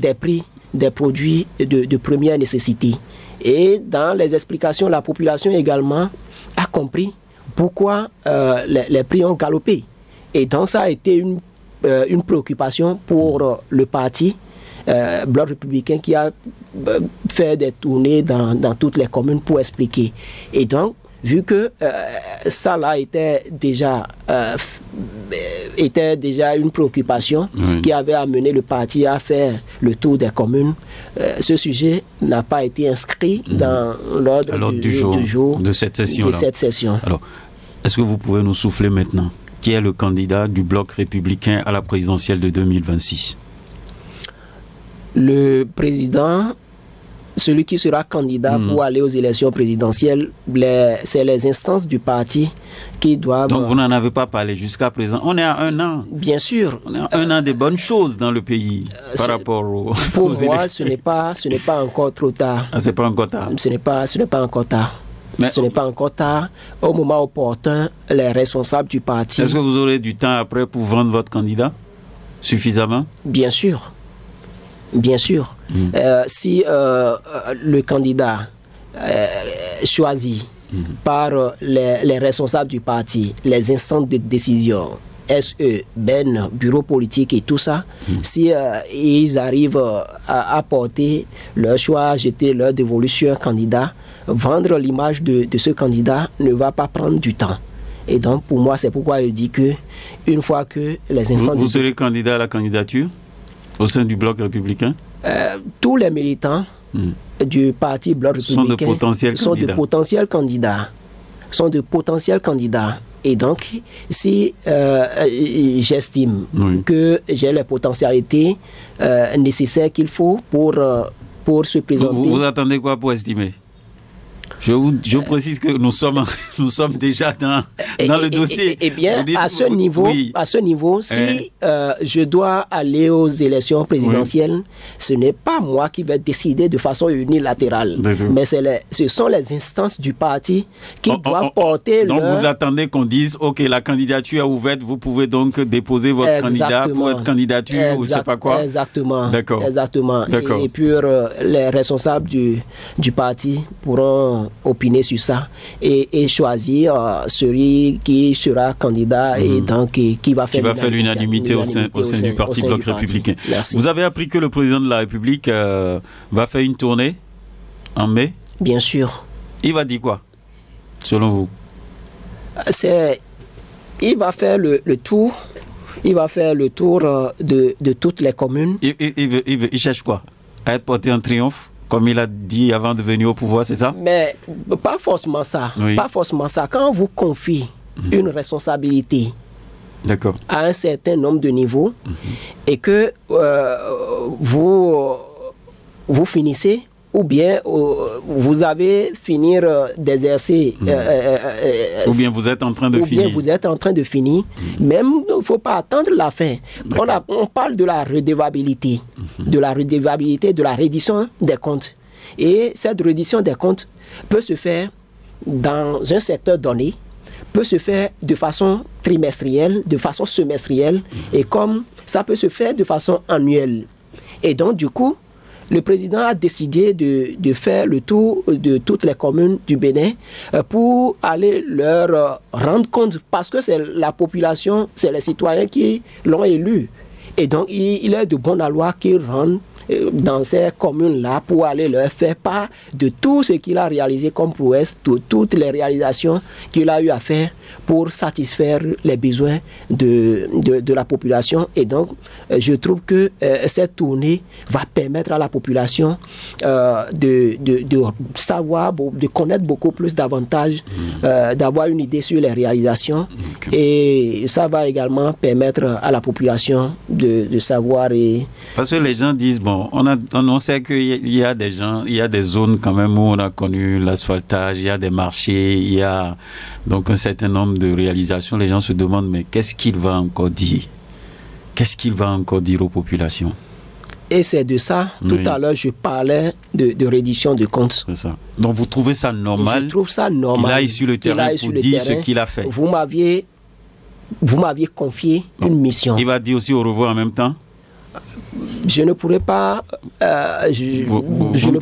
des produits de première nécessité. Et dans les explications, la population également a compris pourquoi les prix ont galopé. Et donc ça a été une préoccupation pour le parti Bloc républicain, qui a fait des tournées dans toutes les communes pour expliquer. Et donc, vu que ça là était déjà une préoccupation qui avait amené le parti à faire le tour des communes, ce sujet n'a pas été inscrit dans l'ordre du jour de cette session. Alors, est-ce que vous pouvez nous souffler maintenant qui est le candidat du Bloc républicain à la présidentielle de 2026? Le président, celui qui sera candidat pour aller aux élections présidentielles, c'est les instances du parti qui doivent... Donc vous n'en avez pas parlé jusqu'à présent. On est à 1 an. Bien sûr. On est à 1 an des bonnes choses dans le pays par rapport pour moi, ce n'est pas encore trop tard. Ah, c'est pas encore tard. Ce n'est pas encore tard. Mais ce n'est pas encore tard. Au moment opportun, les responsables du parti... Est-ce que vous aurez du temps après pour vendre votre candidat suffisamment? Bien sûr. Bien sûr. Si le candidat choisi par les responsables du parti, les instances de décision, SE, BEN, bureau politique et tout ça, si ils arrivent à porter leur choix, à jeter leur dévolution à un candidat, vendre l'image de ce candidat ne va pas prendre du temps. Et donc, pour moi, c'est pourquoi je dis que une fois que les instances... Vous serez candidat à la candidature au sein du Bloc républicain? Tous les militants du parti Bloc républicain sont de potentiels candidats. Et donc, si j'estime que j'ai les potentialités nécessaires qu'il faut pour se présenter... Vous attendez quoi pour estimer? Je précise que nous sommes déjà dans le dossier. Eh bien, à ce niveau, si je dois aller aux élections présidentielles, ce n'est pas moi qui vais décider de façon unilatérale. Mais ce sont les instances du parti qui doivent porter donc vous attendez qu'on dise, OK, la candidature est ouverte, vous pouvez donc déposer votre candidat pour votre candidature ou je ne sais pas quoi. Exactement. D'accord. Exactement. Et puis les responsables du parti pourront opiner sur ça et choisir celui qui sera candidat et donc qui va faire l'unanimité au sein du Parti Bloc Républicain. Merci. Vous avez appris que le président de la République va faire une tournée en mai? Bien sûr. Il va dire quoi, selon vous? Il va faire le tour. Il va faire le tour de toutes les communes. Il cherche quoi? À être porté en triomphe, comme il a dit avant de venir au pouvoir, c'est ça? Mais pas forcément ça. Oui. Pas forcément ça. Quand on vous confie une responsabilité à un certain nombre de niveaux et que vous finissez, ou bien vous avez fini d'exercer. Ou bien vous êtes en train de finir. Même, il ne faut pas attendre la fin. On parle de la redevabilité, de la reddition des comptes. Et cette reddition des comptes peut se faire dans un secteur donné, peut se faire de façon trimestrielle, de façon semestrielle, et comme ça peut se faire de façon annuelle. Et donc, du coup, le président a décidé de faire le tour de toutes les communes du Bénin pour aller leur rendre compte, parce que c'est la population, c'est les citoyens qui l'ont élu. Et donc, il est de bon aloi qu'ils rendent dans ces communes-là pour aller leur faire part de tout ce qu'il a réalisé comme prouesse, de toutes les réalisations qu'il a eu à faire pour satisfaire les besoins de la population. Et donc, je trouve que cette tournée va permettre à la population de savoir, de connaître beaucoup plus davantage, d'avoir une idée sur les réalisations. Et ça va également permettre à la population de savoir. Parce que les gens disent, bon, on sait qu'il y a des gens, il y a des zones quand même où on a connu l'asphaltage, il y a des marchés, il y a donc un certain nombre de réalisations. Les gens se demandent, mais qu'est-ce qu'il va encore dire? Qu'est-ce qu'il va encore dire aux populations? Et c'est de ça, tout à l'heure, je parlais de reddition de comptes. C'est ça. Donc vous trouvez ça normal? Je trouve ça normal. Qu'il aille sur le terrain pour dire ce qu'il a fait. Vous m'aviez confié une mission. Il va dire aussi au revoir en même temps? Je ne pourrais pas je ne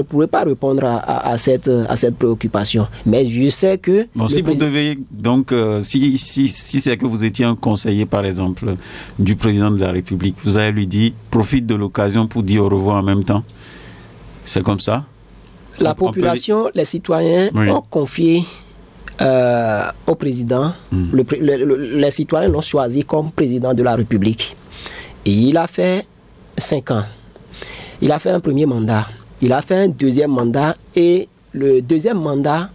pourrais pas répondre à cette préoccupation, mais je sais que si vous devez donc si c'est que vous étiez un conseiller par exemple du président de la République, vous allez lui dire profite de l'occasion pour dire au revoir en même temps, c'est comme ça? La population, les citoyens ont confié au président, les citoyens l'ont choisi comme président de la République. Et il a fait 5 ans. Il a fait un premier mandat. Il a fait un deuxième mandat. Et le deuxième mandat,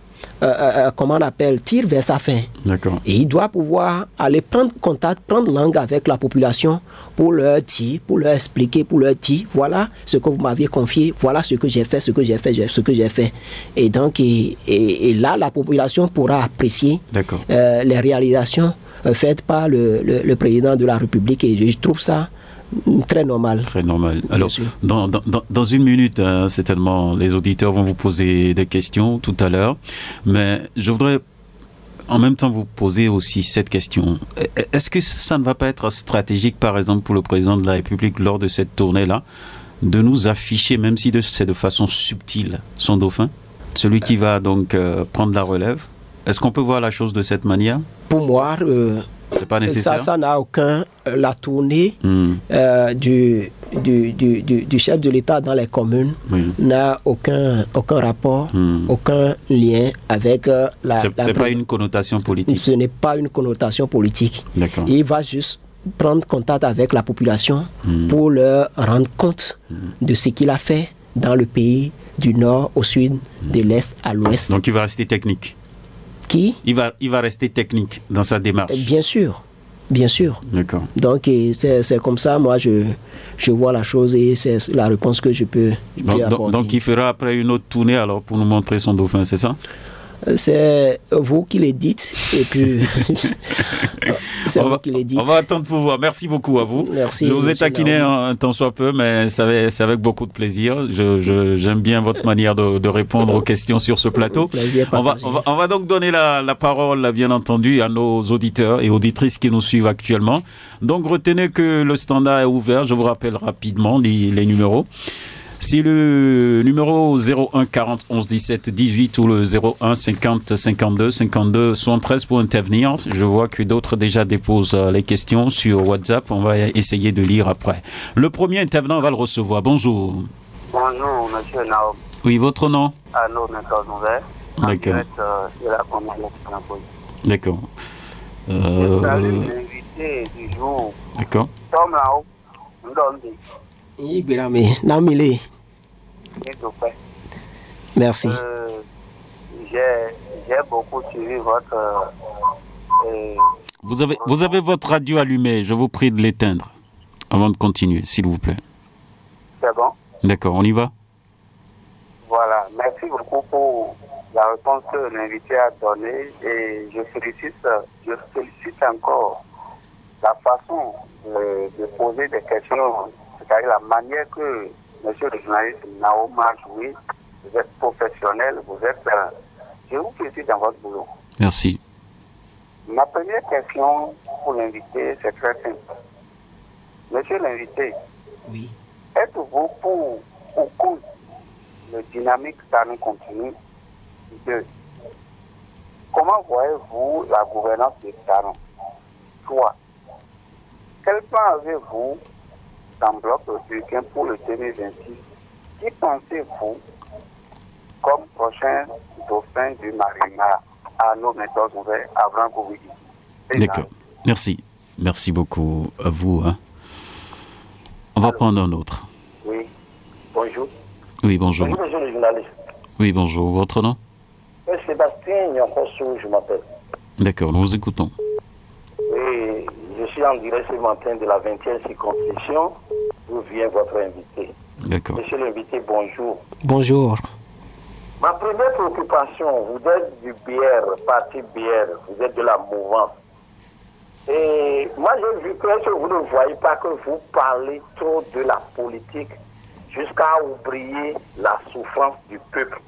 comment on appelle, tire vers sa fin. D'accord. Et il doit pouvoir aller prendre contact, prendre langue avec la population pour leur dire, pour leur expliquer, pour leur dire, voilà ce que vous m'aviez confié, voilà ce que j'ai fait, ce que j'ai fait. Et donc, et là, la population pourra apprécier les réalisations faites par le président de la République. Et je trouve ça très normal. Très normal. Alors, dans une minute, certainement, les auditeurs vont vous poser des questions tout à l'heure. Mais je voudrais en même temps vous poser aussi cette question. Est-ce que ça ne va pas être stratégique, par exemple, pour le président de la République, lors de cette tournée-là, de nous afficher, même si c'est de façon subtile, son dauphin, celui qui va donc prendre la relève? Est-ce qu'on peut voir la chose de cette manière? Pour moi, c'est pas nécessaire. Ça n'a aucun. La tournée du chef de l'État dans les communes n'a aucun rapport, aucun lien avec c'est pas une connotation politique. Ce n'est pas une connotation politique. D'accord. Il va juste prendre contact avec la population pour leur rendre compte de ce qu'il a fait dans le pays, du nord au sud, de l'est à l'ouest. Donc il va rester technique. Qui? Il va rester technique dans sa démarche. Bien sûr. Bien sûr. D'accord. Donc, c'est comme ça, moi, je vois la chose et c'est la réponse que je peux apporter. Donc, il fera après une autre tournée alors pour nous montrer son dauphin, c'est ça? C'est vous qui le dites et puis c'est vous qui le dites. On va attendre pour voir. Merci beaucoup à vous. Merci. Je vous ai taquiné un tant soit peu, mais c'est avec beaucoup de plaisir. J'aime bien votre manière de répondre aux questions sur ce plateau. On va donc donner la parole, bien entendu, à nos auditeurs et auditrices qui nous suivent actuellement. Donc retenez que le standard est ouvert. Je vous rappelle rapidement les numéros. C'est le numéro 01 40 11 17 18 ou le 01 50 52 52 73 pour intervenir. Je vois que d'autres déjà déposent les questions sur WhatsApp. On va essayer de lire après. Le premier intervenant, on va le recevoir. Bonjour. Bonjour, monsieur Naom. Oui, votre nom? Allô, Méthode Nouvelle. D'accord. De la commune de la police. D'accord. Je salue l'invité du jour. D'accord. Tom Lao, Ndondi. Merci. J'ai beaucoup suivi votre... Vous avez votre radio allumée. Je vous prie de l'éteindre avant de continuer, s'il vous plaît. C'est bon? D'accord, on y va? Voilà. Merci beaucoup pour la réponse que l'invité a donnée et je félicite encore la façon de poser des questions, c'est-à-dire la manière que monsieur le journaliste Naom a joué. Vous êtes professionnel, je vous félicite dans votre boulot. Merci. Ma première question pour l'invité, c'est très simple. Monsieur l'invité, oui. Êtes-vous pour ou contre le dynamique Tanou continue? 2. Comment voyez-vous la gouvernance de Tanou? 3. Quel plan avez-vous dans le bloc républicain pour le 2026? Qui pensez-vous comme prochain dauphin du Marina à nos méthodes ouvertes avant Covid? D'accord. Merci. Merci beaucoup à vous. Hein. On va prendre un autre. Oui. Bonjour. Oui, bonjour. Bonjour, monsieur le journaliste. Oui, bonjour. Votre nom? Sébastien Nyankoso, je m'appelle. D'accord, nous vous écoutons. Oui, je suis en direct ce matin de la 20e circonscription d'où vient votre invité. D'accord. Monsieur l'invité, bonjour. Bonjour. Ma première préoccupation, vous êtes du BR, parti BR, vous êtes de la mouvance. Et moi, j'ai vu que vous ne voyez pas que vous parlez trop de la politique jusqu'à oublier la souffrance du peuple.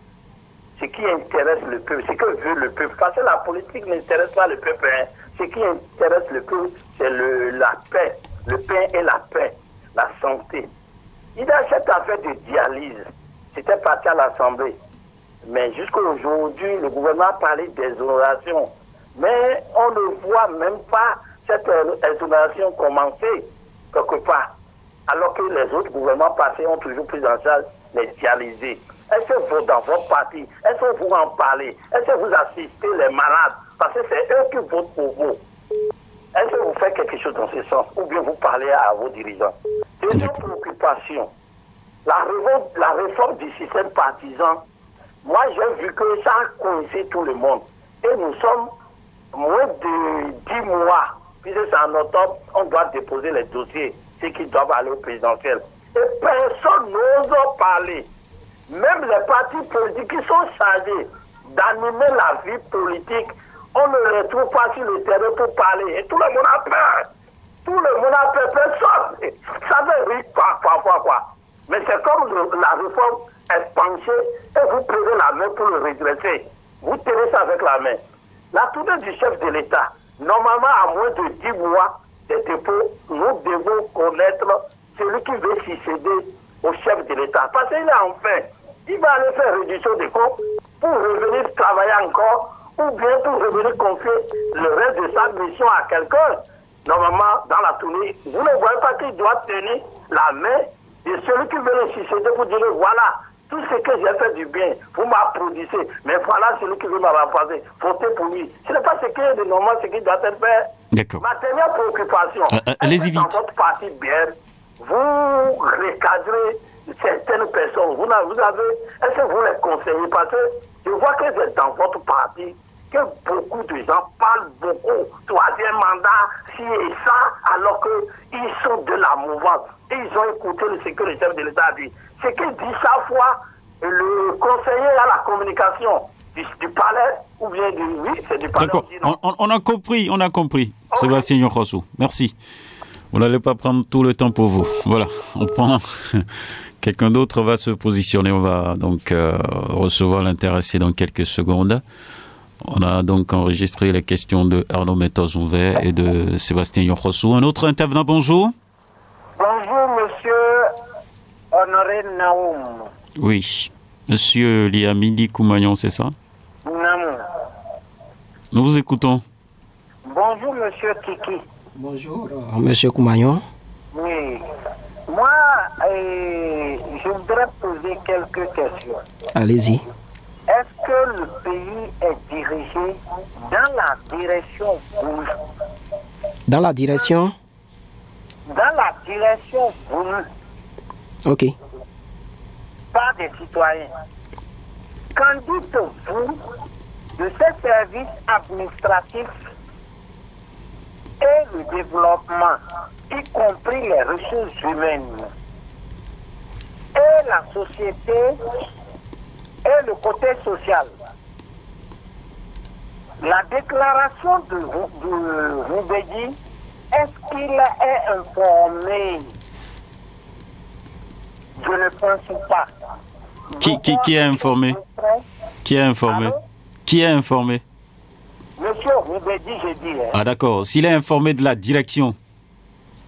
Ce qui intéresse le peuple, ce que veut le peuple. Parce que la politique n'intéresse pas le peuple. Hein. Ce qui intéresse le peuple, c'est la paix. Le pain et la paix, la santé. Il y a cette affaire de dialyse. C'était parti à l'Assemblée. Mais jusqu'à aujourd'hui, le gouvernement a parlé d'exonération. Mais on ne voit même pas cette exonération commencer quelque part. Alors que les autres gouvernements passés ont toujours pris en charge les dialysés. Est-ce que vous, dans votre parti, est-ce que vous en parlez? Est-ce que vous assistez les malades? Parce que c'est eux qui votent pour vous. Est-ce que vous faites quelque chose dans ce sens? Ou bien vous parlez à vos dirigeants? Deuxième préoccupation, la réforme du système partisan. Moi, j'ai vu que ça a coincé tout le monde. Et nous sommes moins de 10 mois. Puisque c'est en octobre, on doit déposer les dossiers, ceux qui doivent aller au présidentiel. Et personne n'ose parler. Même les partis politiques qui sont chargés d'animer la vie politique, on ne les trouve pas sur le terrain pour parler. Et tout le monde a peur. Tout le monde a peur. Personne. Ça veut rire parfois quoi. Mais c'est comme la réforme est penchée et vous prenez la main pour le redresser. Vous tenez ça avec la main. La tournée du chef de l'État, normalement à moins de 10 mois des dépôts, nous devons connaître celui qui veut succéder au chef de l'État. Parce qu'il est enfin. Il va aller faire réduction des comptes pour revenir travailler encore ou bien pour revenir confier le reste de sa mission à quelqu'un. Normalement, dans la tournée, vous ne voyez pas qu'il doit tenir la main de celui qui veut le succéder pour dire voilà, tout ce que j'ai fait du bien, vous m'applaudissez, mais voilà celui qui veut m'applaudir, votez pour lui. Ce n'est pas ce qui est de normal, ce qui doit être fait. D'accord. Ma dernière préoccupation, allez-y vite. Dans votre parti bien, vous recadrez certaines personnes, est-ce que vous les conseillez? Parce que je vois que c'est dans votre parti, que beaucoup de gens parlent beaucoup, troisième mandat, ci et ça, alors qu'ils sont de la mouvance. Et ils ont écouté ce que le chef de l'État a dit. Ce qu'il dit chaque fois, le conseiller à la communication du palais, ou bien du... Oui, c'est du palais. D'accord, on a compris. Okay. Sébastien Yokhossou, merci. Vous n'allez pas prendre tout le temps pour vous. Voilà, on prend... Quelqu'un d'autre va se positionner. On va donc recevoir l'intéressé dans quelques secondes. On a donc enregistré les questions de Arnaud Métos-Ouvert et de Sébastien Yokhossou. Un autre intervenant, bonjour. Bonjour, monsieur Honoré Naoum. Oui, monsieur Liamidi Koumayon, c'est ça? Naoum. Nous vous écoutons. Bonjour, monsieur Kiki. Bonjour, monsieur Koumayon. Oui. Moi, je voudrais poser quelques questions. Allez-y. Est-ce que le pays est dirigé dans la direction voulue? Dans la direction? Dans la direction voulue. Ok. Par des citoyens. Qu'en dites-vous de ces services administratifs et le développement, y compris les ressources humaines, et la société, et le côté social? La déclaration de Roubegui, est-ce qu'il est informé? Je ne pense pas. Qui est informé? Qui est informé? Allô? Qui est informé? Monsieur Roubegui, j'ai dit. Ah d'accord, s'il est informé de la direction.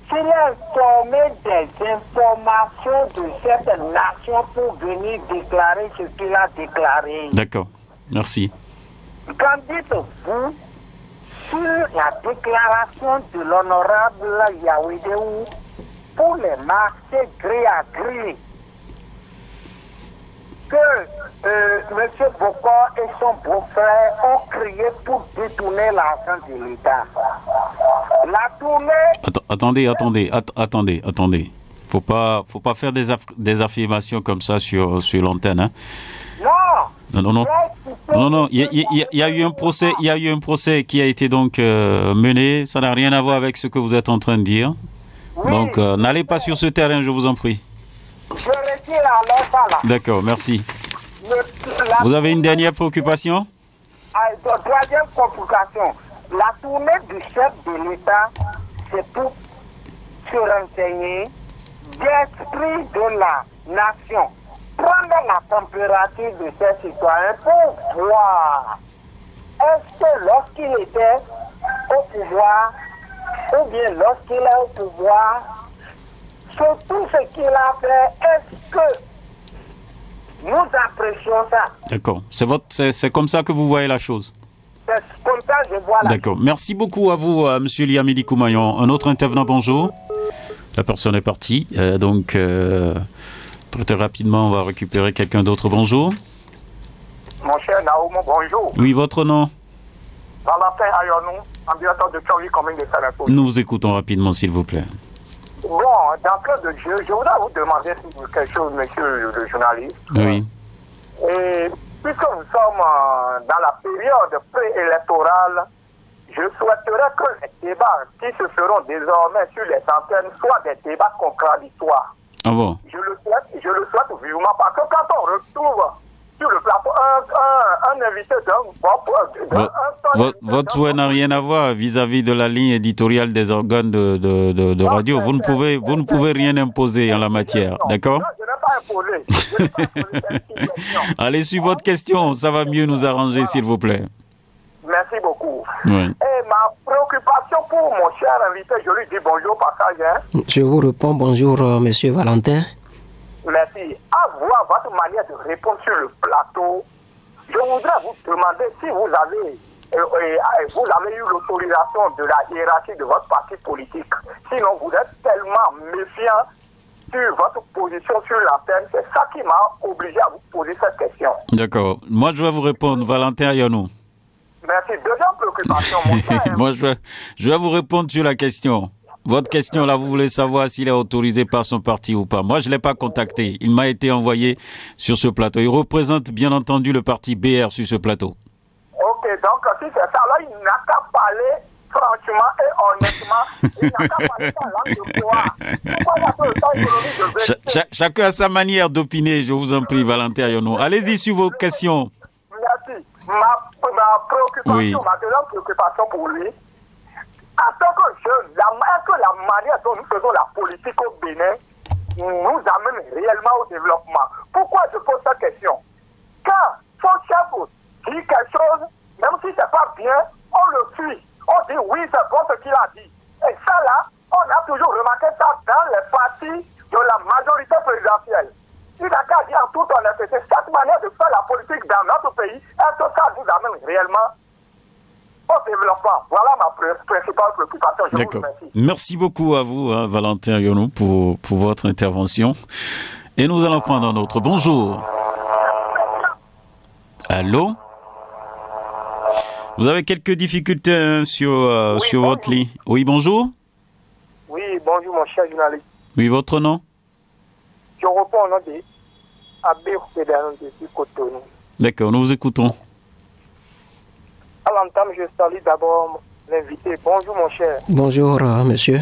S'il est informé des informations de cette nation pour venir déclarer ce qu'il a déclaré. D'accord, merci. Qu'en dites-vous sur la déclaration de l'honorable Yawidéou pour les marchés gré à gré que M. Bokor et son beau-frère ont crié pour détourner l'argent de l'État? La tournée... Attendez. Faut pas faire des affirmations comme ça sur l'antenne. Hein. Non. Il y a eu un procès qui a été donc mené. Ça n'a rien à voir avec ce que vous êtes en train de dire. Oui. Donc n'allez pas sur ce terrain, je vous en prie. Je retire alors ça là. D'accord, merci. Vous avez une dernière préoccupation? Troisième préoccupation. La tournée du chef de l'État, c'est pour se renseigner d'esprit de la nation. Prendre la température de ses citoyens pour voir est-ce que lorsqu'il était au pouvoir, ou bien lorsqu'il est au pouvoir, sur tout ce qu'il a fait, est-ce que nous apprécions ça? D'accord. C'est comme ça que vous voyez la chose? C'est comme ça que je vois la chose. D'accord. Merci beaucoup à vous, M. Liamidi Koumayon. Un autre intervenant, bonjour. La personne est partie. Très rapidement, on va récupérer quelqu'un d'autre. Bonjour. Mon cher Naoum, bonjour. Oui, votre nom? Valentin Ayonou, ambulateur de Tchongi, commune de Salato. Nous vous écoutons rapidement, s'il vous plaît. Bon, d'entrée de jeu, je voudrais vous demander quelque chose, monsieur le journaliste. Oui. Et puisque nous sommes dans la période préélectorale, je souhaiterais que les débats qui se feront désormais sur les antennes soient des débats contradictoires. Ah bon? Je le souhaite vivement parce que quand on retrouve sur le plateau un invité votre souhait n'a rien à voir vis-à-vis de la ligne éditoriale des organes de radio. Vous ne pouvez rien imposer en la matière, d'accord? Je n'ai pas imposé. Allez sur votre question, ça va mieux nous arranger, s'il vous plaît. Merci beaucoup. Oui. Et ma préoccupation pour mon cher invité, je lui dis bonjour passage. Hein. Je vous réponds bonjour, monsieur Valentin. Merci. À voir votre manière de répondre sur le plateau, je voudrais vous demander si vous avez eu l'autorisation de la hiérarchie de votre parti politique. Sinon, vous êtes tellement méfiant sur votre position sur l'antenne. C'est ça qui m'a obligé à vous poser cette question. D'accord. Moi, je vais vous répondre, Valentin Ayonou. Merci. Deuxième préoccupation, mon frère. Moi, je vais vous répondre sur la question. Votre question, là, vous voulez savoir s'il est autorisé par son parti ou pas. Moi, je ne l'ai pas contacté. Il m'a été envoyé sur ce plateau. Il représente, bien entendu, le parti BR sur ce plateau. Ok, Ok, donc si c'est ça, alors il n'a qu'à parler franchement et honnêtement. Il n'a qu'à parler sa langue de bois. Pourquoi il y a tout le temps économique de vérité? Chacun a sa manière d'opiner, je vous en prie, Valentin Yonou. Allez-y sur vos questions. Merci. Ma préoccupation, Oui. ma deuxième préoccupation pour lui, en tant que jeune, est-ce que la manière dont nous faisons la politique au Bénin nous amène réellement au développement? Pourquoi je pose cette question? Quand son chef dit quelque chose, même si c'est pas bien, on le suit. On dit oui, c'est bon ce qu'il a dit. Et ça là, on a toujours remarqué ça dans les partis de la majorité présidentielle. Il n'a qu'à dire en toute honnêteté, cette manière de faire la politique dans notre pays, est-ce que ça nous amène réellement au développement? Voilà ma principale préoccupation. Je vous remercie. Merci beaucoup à vous, hein, Valentin Yonou, pour votre intervention. Et nous allons prendre un autre. Bonjour. Allô? Vous avez quelques difficultés hein, sur votre lit. Oui, bonjour. Oui, bonjour mon cher journaliste. Oui, votre nom? Je réponds au nom de Abbé Fédéral de Cotonou. D'accord, nous vous écoutons. À l'entame, je salue d'abord l'invité. Bonjour mon cher. Bonjour, monsieur.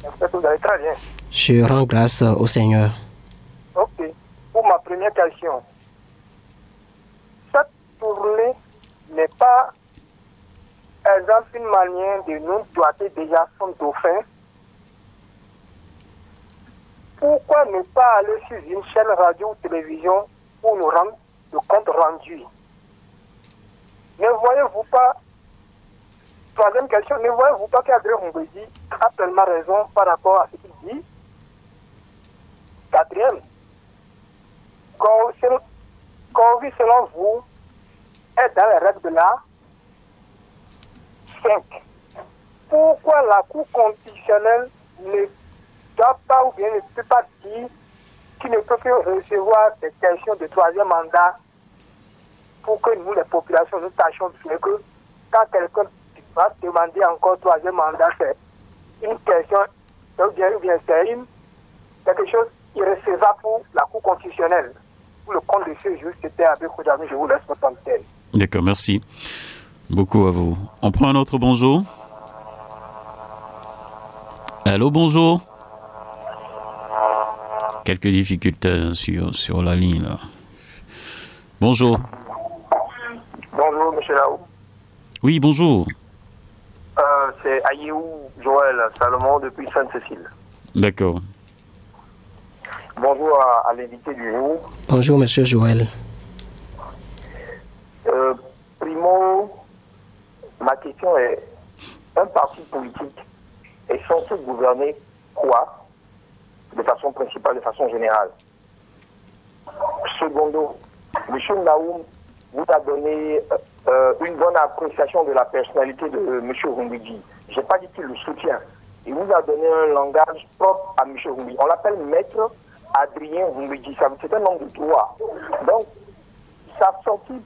J'espère que vous allez très bien. Je rends grâce au Seigneur. Ok. Pour ma première question, cette tournée n'est pas, exemple, une manière de nous doiter déjà son dauphin. Pourquoi ne pas aller sur une chaîne radio ou télévision pour nous rendre le compte rendu? Ne voyez-vous pas, troisième question, ne voyez-vous pas qu'André Mumbedi a tellement raison par rapport à ce qu'il dit? Quatrième, Covid, selon vous, est dans les règles de l'art. 5. Pourquoi la Cour constitutionnelle ne doit pas ou bien ne peut pas dire qu'il ne peut que recevoir des questions de troisième mandat pour que nous, les populations, nous sachions que quand quelqu'un va demander encore troisième mandat, c'est une question, ou bien c'est quelque chose irrécevable pour la Cour constitutionnelle. Pour le compte de ce jour, c'était avec Koudami, je vous laisse votre antenne. D'accord, merci beaucoup à vous. On prend un autre bonjour. Allô, bonjour. Quelques difficultés sur la ligne là. Bonjour. Bonjour, M. Laou. Oui, bonjour. C'est Ayéou Joël Salomon depuis Sainte-Cécile. D'accord. Bonjour à l'invité du jour. Bonjour, monsieur Joël. Primo, ma question est, un parti politique est censé gouverner quoi? De façon principale, de façon générale. Secondo, M. Naoum vous a donné une bonne appréciation de la personnalité de M. Rumbidji. Je n'ai pas dit qu'il le soutient. Il vous a donné un langage propre à M. Rumbidji. On l'appelle Maître Adrien Rumbidji. C'est un homme de droit. Donc, sa sortie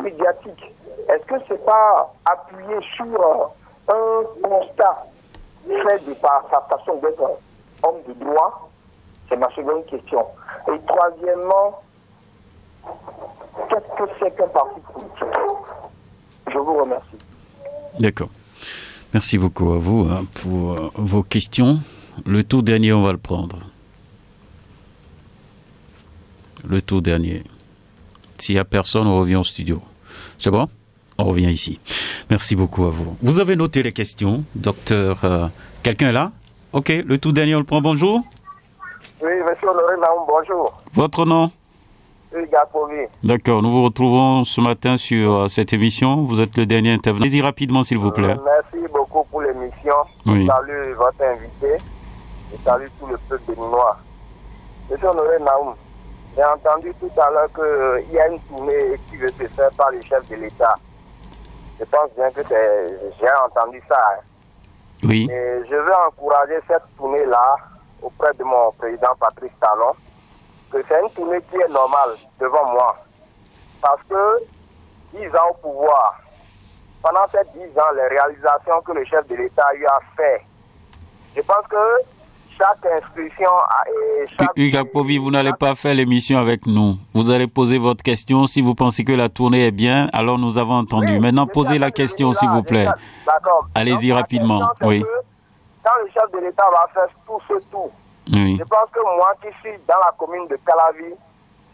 médiatique, est-ce que ce n'est pas appuyé sur un constat fait de par sa façon d'être homme de droit? C'est ma seconde question. Et troisièmement, qu'est-ce que c'est qu'un parti politique? Je vous remercie. D'accord. Merci beaucoup à vous hein, pour vos questions. Le tout dernier, on va le prendre. Le tout dernier. S'il n'y a personne, on revient au studio. C'est bon? On revient ici. Merci beaucoup à vous. Vous avez noté les questions, docteur. Quelqu'un est là? Ok, le tout dernier, on le prend. Bonjour. Oui, monsieur Honoré Naoum, bonjour. Votre nom? Oui, Gapovi. D'accord, nous vous retrouvons ce matin sur cette émission. Vous êtes le dernier intervenant. Allez-y rapidement, s'il vous plaît. Merci beaucoup pour l'émission. Oui. Je salue votre invité. Je salue tout le peuple béninois. Monsieur Honoré Naoum, j'ai entendu tout à l'heure qu'il y a une tournée qui veut se faire par le chef de l'État. Je pense bien que j'ai entendu ça. Hein. Oui. Et je veux encourager cette tournée-là auprès de mon président Patrice Talon, que c'est une tournée qui est normale devant moi. Parce que 10 ans au pouvoir, pendant ces 10 ans, les réalisations que le chef de l'État a eu à faire, je pense que chaque inscription et chaque... Hugues Akpovi, vous n'allez pas faire l'émission avec nous. Vous allez poser votre question. Si vous pensez que la tournée est bien, alors nous avons entendu. Oui, maintenant, posez la question, s'il vous plaît. D'accord. Allez-y rapidement. Oui. Quand le chef de l'État va faire tout ce tout, Oui. je pense que moi qui suis dans la commune de Calavi,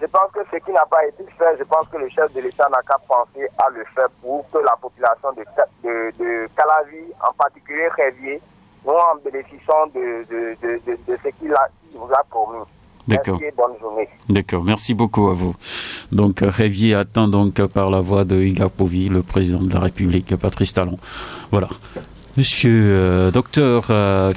je pense que ce qui n'a pas été fait, je pense que le chef de l'État n'a qu'à penser à le faire pour que la population de Calavi, en particulier Révier, nous en bénéficions de ce qu'il vous a promis. D'accord. Merci et bonne journée. D'accord, merci beaucoup à vous. Donc, Révier attend donc par la voix de Hugues Akpovi, le président de la République, Patrice Talon. Voilà. Monsieur docteur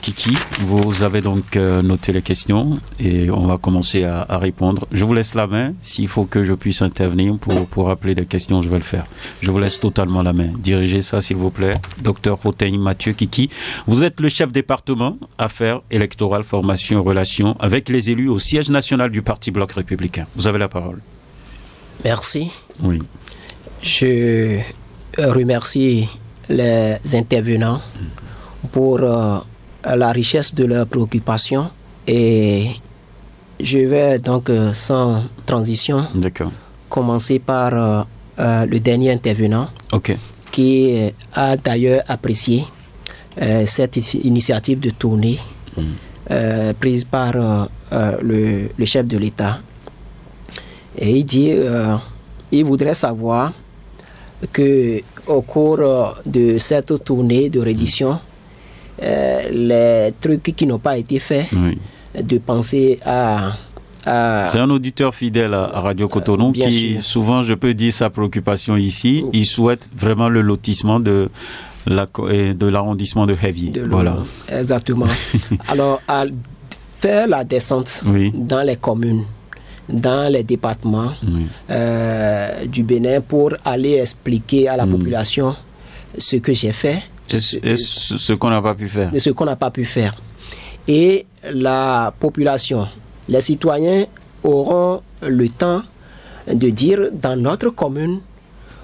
Kiki, vous avez donc noté les questions et on va commencer à répondre. Je vous laisse la main. S'il faut que je puisse intervenir pour rappeler des questions, je vais le faire. Je vous laisse totalement la main. Dirigez ça, s'il vous plaît. Docteur Rotein Mathieu Kiki, vous êtes le chef département Affaires électorales, formation, relations avec les élus au siège national du Parti Bloc républicain. Vous avez la parole. Merci. Oui. Je remercie les intervenants pour la richesse de leurs préoccupations et je vais donc sans transition commencer par le dernier intervenant qui a d'ailleurs apprécié cette initiative de tournée prise par le chef de l'État et il dit il voudrait savoir que au cours de cette tournée de reddition, les trucs qui n'ont pas été faits, de penser à... C'est un auditeur fidèle à Radio Cotonou qui, souvent, je peux dire sa préoccupation ici, il souhaite vraiment le lotissement de l'arrondissement de Révier. Voilà. Exactement. Alors, à faire la descente dans les communes, dans les départements du Bénin pour aller expliquer à la population ce que j'ai fait. Ce qu'on n'a pas pu faire. Ce qu'on n'a pas pu faire. Et la population, les citoyens auront le temps de dire dans notre commune,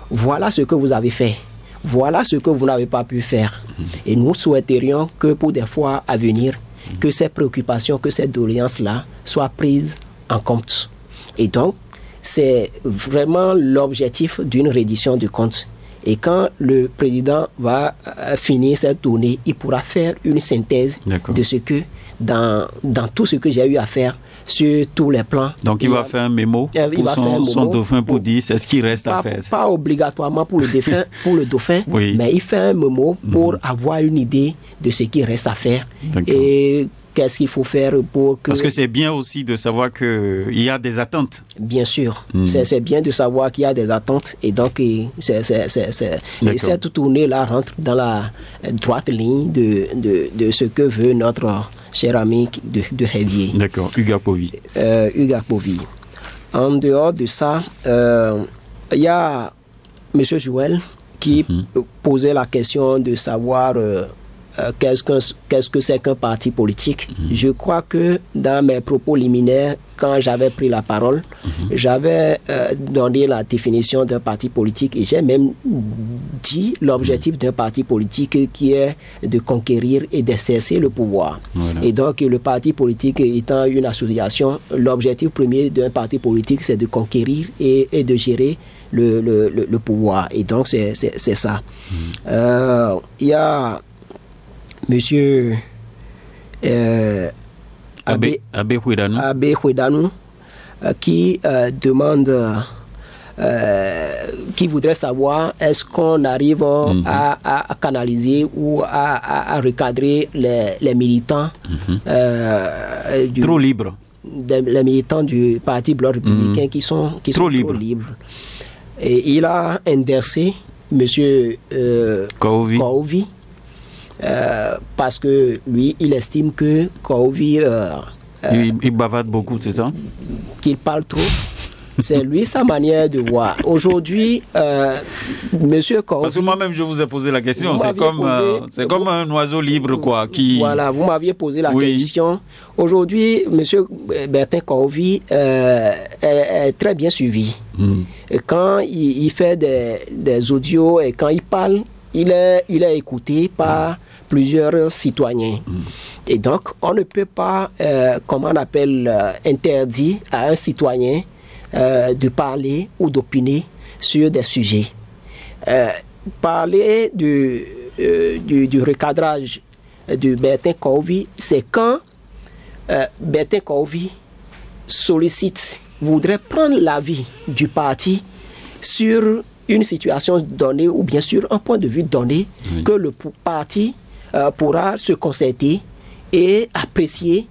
voilà ce que vous avez fait. Voilà ce que vous n'avez pas pu faire. Et nous souhaiterions que pour des fois à venir, que ces préoccupations, que ces doléances-là soient prises en compte. Et donc, c'est vraiment l'objectif d'une reddition de comptes. Et quand le président va finir cette tournée, il pourra faire une synthèse de ce que, dans tout ce que j'ai eu à faire, sur tous les plans. Donc, il va faire un mémo pour son dauphin pour dire c'est ce qui reste à faire. Pas obligatoirement pour le dauphin, mais il fait un mémo pour avoir une idée de ce qui reste à faire. Et qu'est-ce qu'il faut faire pour que... Parce que c'est bien aussi de savoir qu'il y a des attentes. Bien sûr. C'est bien de savoir qu'il y a des attentes. Et donc, cette tournée-là rentre dans la droite ligne de ce que veut notre cher ami de Révier. D'accord. Hugues Akpovi. Hugues Akpovi. En dehors de ça, il y a M. Joël qui posait la question de savoir... qu'est-ce que c'est qu'un parti politique. Je crois que dans mes propos liminaires, quand j'avais pris la parole, j'avais donné la définition d'un parti politique et j'ai même dit l'objectif d'un parti politique qui est de conquérir et d'exercer le pouvoir. Et donc le parti politique étant une association, l'objectif premier d'un parti politique c'est de conquérir et de gérer le pouvoir. Et donc c'est ça. Il y a Monsieur Abbé Huedanou qui demande, qui voudrait savoir est-ce qu'on arrive à canaliser ou à recadrer les militants trop libres. Les militants du Parti Bloc républicain qui sont trop libres. Et il a inversé Monsieur Kouovi. Parce que lui, il estime que Kouovi... il bavarde beaucoup, c'est ça? Qu'il parle trop. C'est lui sa manière de voir. Aujourd'hui, Monsieur Kouovi... Parce que moi-même, je vous ai posé la question. C'est comme un oiseau libre, quoi. Voilà, vous m'aviez posé la question. Aujourd'hui, Monsieur Bertin Kouovi est très bien suivi. Et quand il fait des audios et quand il parle, il est écouté par plusieurs citoyens. Et donc, on ne peut pas, comment on appelle, interdire à un citoyen de parler ou d'opiner sur des sujets. Parler du recadrage de Bertin Kohovi, c'est quand Bertin Kohovi voudrait prendre l'avis du parti sur une situation donnée ou bien sûr un point de vue donné, que le parti pourra se concerter et apprécier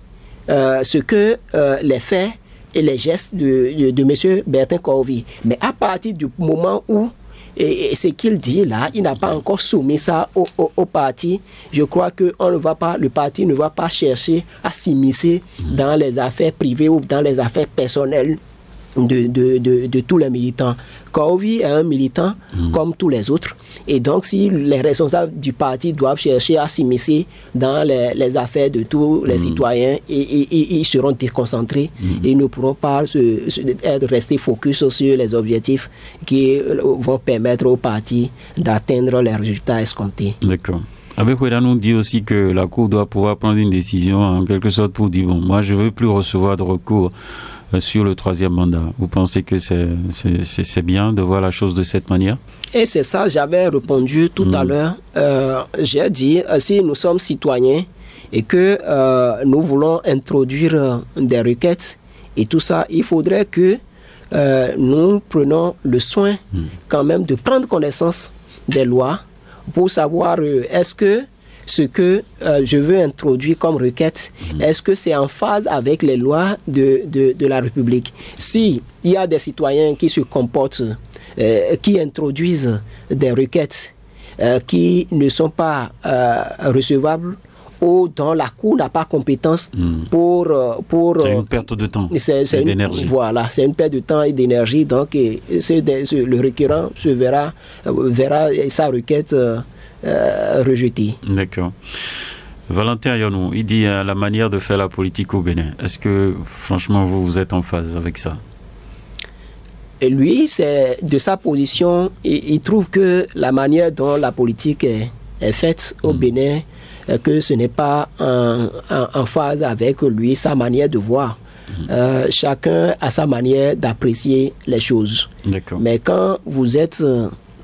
ce que les faits et les gestes de M. Bertin Kohovi. Mais à partir du moment où et ce qu'il dit là, il n'a pas encore soumis ça au parti. Je crois que le parti ne va pas chercher à s'immiscer dans les affaires privées ou dans les affaires personnelles de tous les militants. Kohovi est un militant comme tous les autres. Et donc, si les responsables du parti doivent chercher à s'immiscer dans les affaires de tous les citoyens, ils seront déconcentrés et ils ne pourront pas rester focus sur les objectifs qui vont permettre au parti d'atteindre les résultats escomptés. D'accord. Abbé Koueda nous dit aussi que la Cour doit pouvoir prendre une décision en quelque sorte pour dire, bon, moi je ne veux plus recevoir de recours sur le troisième mandat. Vous pensez que c'est bien de voir la chose de cette manière? Et c'est ça, j'avais répondu tout à l'heure. J'ai dit, si nous sommes citoyens et que nous voulons introduire des requêtes et tout ça, il faudrait que nous prenions le soin quand même de prendre connaissance des lois pour savoir est-ce que ce que je veux introduire comme requête, est-ce que c'est en phase avec les lois de la République? Si il y a des citoyens qui se comportent, qui introduisent des requêtes qui ne sont pas recevables ou dont la Cour n'a pas compétence pour c'est une perte de temps et d'énergie. Voilà, c'est une perte de temps et d'énergie. Donc, le requérant verra sa requête rejetée. D'accord. Valentin Yonou, il dit la manière de faire la politique au Bénin. Est-ce que, franchement, vous êtes en phase avec ça? Et lui, c'est de sa position, il trouve que la manière dont la politique est faite au Bénin, que ce n'est pas en phase avec lui, sa manière de voir. Chacun a sa manière d'apprécier les choses. Mais quand vous êtes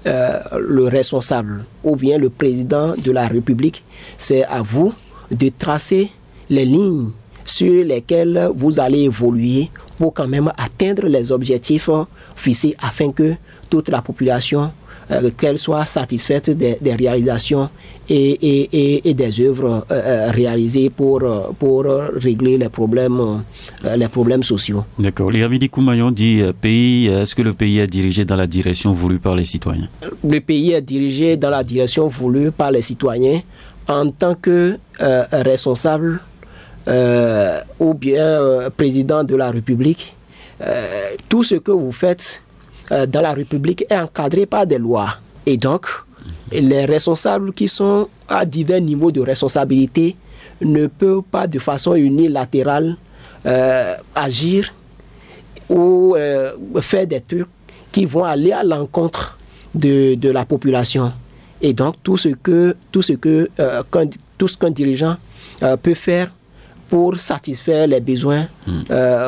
le responsable ou bien le président de la République, c'est à vous de tracer les lignes sur lesquelles vous allez évoluer pour quand même atteindre les objectifs fixés afin que toute la population qu'elle soit satisfaite des réalisations et des œuvres réalisées pour régler les problèmes sociaux. D'accord. Liamidi Koumayon dit est-ce que le pays est dirigé dans la direction voulue par les citoyens? Le pays est dirigé dans la direction voulue par les citoyens en tant que responsable ou bien président de la République. Tout ce que vous faites dans la République est encadré par des lois. Et donc, les responsables qui sont à divers niveaux de responsabilité ne peuvent pas de façon unilatérale agir ou faire des trucs qui vont aller à l'encontre de la population. Et donc, tout ce qu'un dirigeant peut faire pour satisfaire les besoins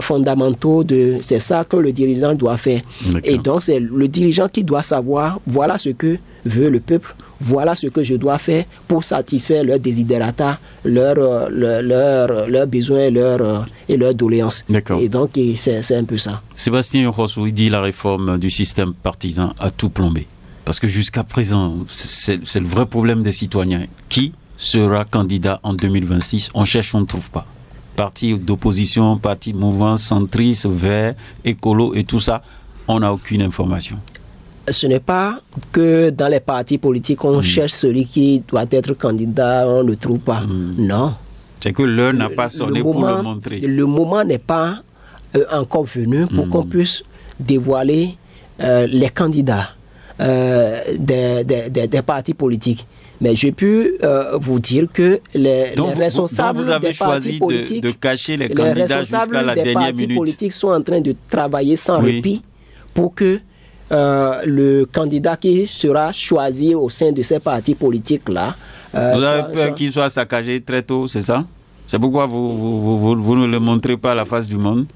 fondamentaux, c'est ça que le dirigeant doit faire. Et donc, c'est le dirigeant qui doit savoir, voilà ce que veut le peuple, voilà ce que je dois faire pour satisfaire leurs desiderata, leurs besoins et leurs doléances. Et donc, c'est un peu ça. Sébastien Rossou, il dit la réforme du système partisan a tout plombé. Parce que jusqu'à présent, c'est le vrai problème des citoyens. Qui sera candidat en 2026? On cherche, on ne trouve pas. Parti d'opposition, parti mouvement centriste, vert, écolo et tout ça, on n'a aucune information. Ce n'est pas que dans les partis politiques, on cherche celui qui doit être candidat, on ne le trouve pas. Non. C'est que l'heure n'a pas sonné pour le montrer. Le moment n'est pas encore venu pour qu'on puisse dévoiler les candidats des partis politiques. Mais je peux vous dire que les responsables des partis politiques, de cacher les candidats jusqu'à la dernière minute. Politiques sont en train de travailler sans répit pour que le candidat qui sera choisi au sein de ces partis politiques-là Vous avez peur qu'il soit saccagé très tôt, c'est ça? C'est pourquoi vous ne le montrez pas à la face du monde?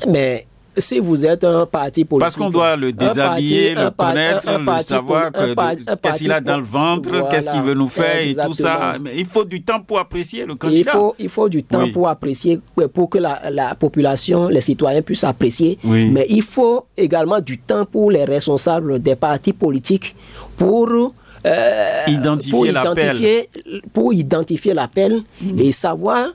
Mais si vous êtes un parti politique... Parce qu'on doit le déshabiller, le connaître, le savoir, qu'est-ce qu'il a dans le ventre, voilà, qu'est-ce qu'il veut nous faire et tout ça. Mais il faut du temps pour apprécier le candidat. Il faut du temps pour apprécier, pour que la population, les citoyens puissent apprécier. Oui. Mais il faut également du temps pour les responsables des partis politiques pour identifier l'appel et savoir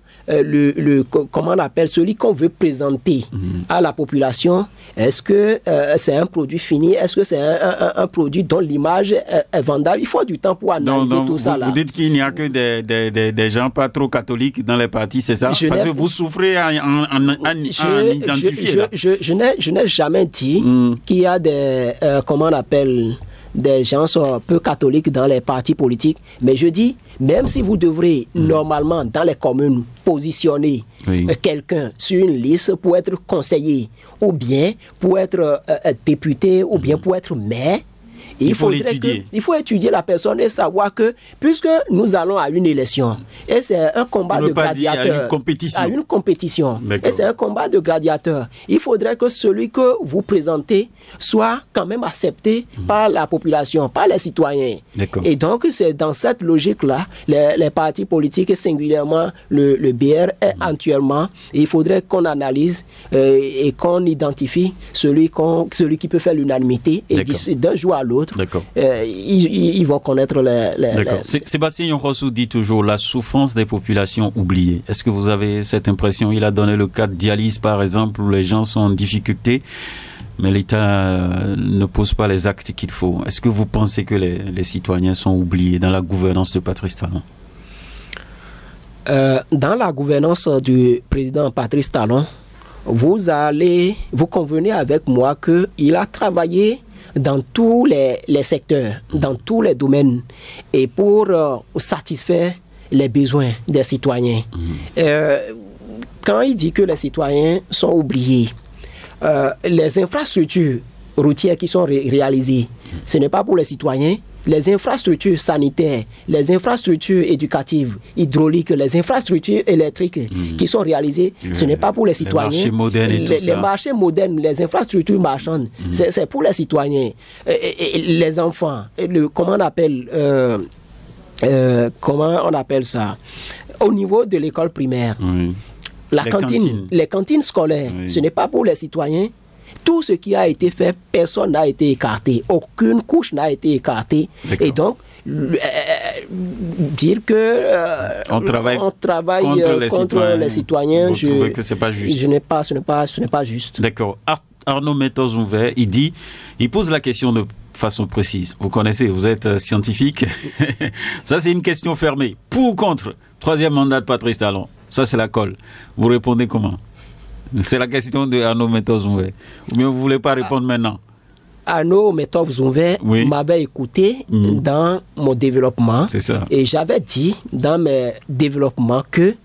comment on appelle celui qu'on veut présenter à la population. Est-ce que c'est un produit fini? Est-ce que c'est un produit dont l'image est vendable? Il faut du temps pour analyser tout ça. Vous dites qu'il n'y a que des gens pas trop catholiques dans les partis, c'est ça? Parce que vous souffrez à identifier. Je n'ai jamais dit qu'il y a comment on appelle, des gens sont peu catholiques dans les partis politiques, mais je dis, même si vous devrez normalement dans les communes positionner quelqu'un sur une liste pour être conseiller, ou bien pour être député, ou bien pour être maire, il faut étudier la personne et savoir que, puisque nous allons à une élection, et c'est un combat de gladiateurs, à une compétition, et c'est un combat de gladiateurs, il faudrait que celui que vous présentez soit quand même accepté par la population, par les citoyens. Et donc, c'est dans cette logique-là, les partis politiques, et singulièrement le BR, est actuellement, il faudrait qu'on analyse et qu'on identifie celui qui peut faire l'unanimité, et d'un jour à l'autre, ils vont connaître Sébastien Yonrossou dit toujours la souffrance des populations oubliées. Est-ce que vous avez cette impression? Il a donné le cas de dialyse, par exemple, où les gens sont en difficulté, mais l'État ne pose pas les actes qu'il faut. Est-ce que vous pensez que les citoyens sont oubliés dans la gouvernance de Patrice Talon? Dans la gouvernance du président Patrice Talon, vous convenez avec moi qu'il a travaillé dans tous les secteurs, dans tous les domaines, et pour satisfaire les besoins des citoyens. Quand il dit que les citoyens sont oubliés, les infrastructures routières qui sont réalisées, ce n'est pas pour les citoyens. Les infrastructures sanitaires, les infrastructures éducatives, hydrauliques, les infrastructures électriques qui sont réalisées, ce n'est pas pour les citoyens. Les marchés modernes et tout ça. Les marchés modernes, les infrastructures marchandes, c'est pour les citoyens. Et les enfants, comment on appelle ça? Au niveau de l'école primaire, les cantines scolaires, ce n'est pas pour les citoyens. Tout ce qui a été fait, personne n'a été écarté. Aucune couche n'a été écartée. Et donc, dire que on travaille contre les citoyens, vous trouvez que c'est pas juste? Ce n'est pas juste. D'accord. Arnaud Métos-Ouvert, il pose la question de façon précise. Vous connaissez, vous êtes scientifique. Ça, c'est une question fermée. Pour ou contre? Troisième mandat de Patrice Talon. Ça, c'est la colle. Vous répondez comment? C'est la question de Arnaud Métos-Ouvert. Ou bien vous ne voulez pas répondre maintenant? Arnaud Métos-Ouvert m'avait écouté dans mon développement. C'est ça. Et j'avais dit dans mes développements que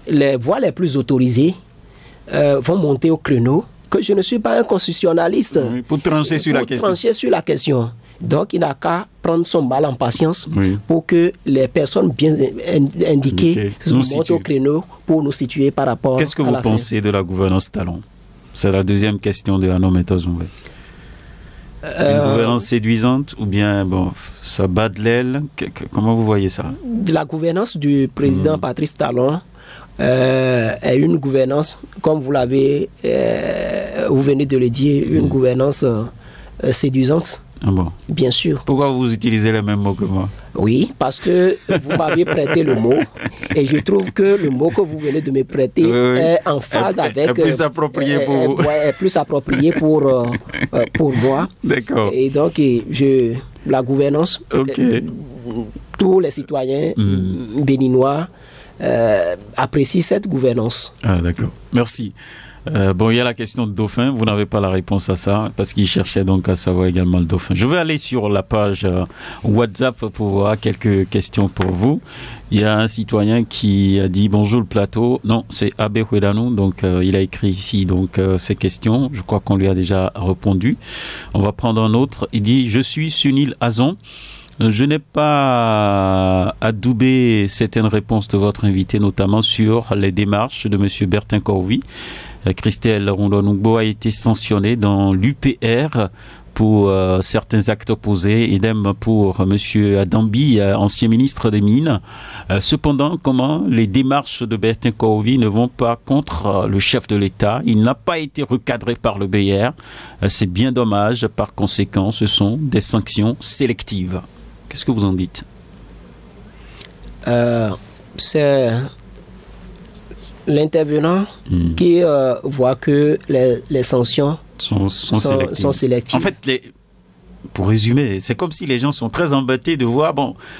les voies les plus autorisées vont monter au créneau, que je ne suis pas un constitutionnaliste. Pour trancher sur la question. Donc, il n'a qu'à prendre son mal en patience pour que les personnes bien indiquées montent au créneau pour nous situer par rapport à Qu'est-ce que vous pensez de la gouvernance Talon? C'est la deuxième question de Arnaud Métos-Ouvert. Une gouvernance séduisante ou bien ça bat de l'aile? Comment vous voyez ça? La gouvernance du président Patrice Talon est une gouvernance, comme vous venez de le dire, une gouvernance séduisante. Ah bon? Bien sûr. Pourquoi vous utilisez les mêmes mots que moi? Oui, parce que vous m'avez prêté le mot et je trouve que le mot que vous venez de me prêter est en phase avec... Est plus approprié pour vous. Est plus approprié pour moi. D'accord. Et donc, la gouvernance, tous les citoyens béninois apprécient cette gouvernance. Ah, d'accord. Merci. Il y a la question de Dauphin, vous n'avez pas la réponse à ça, parce qu'il cherchait donc à savoir également le Dauphin. Je vais aller sur la page WhatsApp pour voir quelques questions pour vous. Il y a un citoyen qui a dit bonjour le plateau. Non, c'est Abbé Huedanou, donc il a écrit ici ces questions. Je crois qu'on lui a déjà répondu. On va prendre un autre. Il dit je suis Sunil Azon. Je n'ai pas adoubé certaines réponses de votre invité, notamment sur les démarches de M. Bertin Corvi. Christelle Rondon-Nungbo a été sanctionné dans l'UPR pour certains actes posés, idem pour M. Adambi, ancien ministre des Mines. Cependant, comment les démarches de Bertin Corvi ne vont pas contre le chef de l'État? Il n'a pas été recadré par le BR. C'est bien dommage. Par conséquent, ce sont des sanctions sélectives. Qu'est-ce que vous en dites? C'est l'intervenant qui voit que les sanctions sont sélectives. En fait, pour résumer, c'est comme si les gens sont très embêtés de voir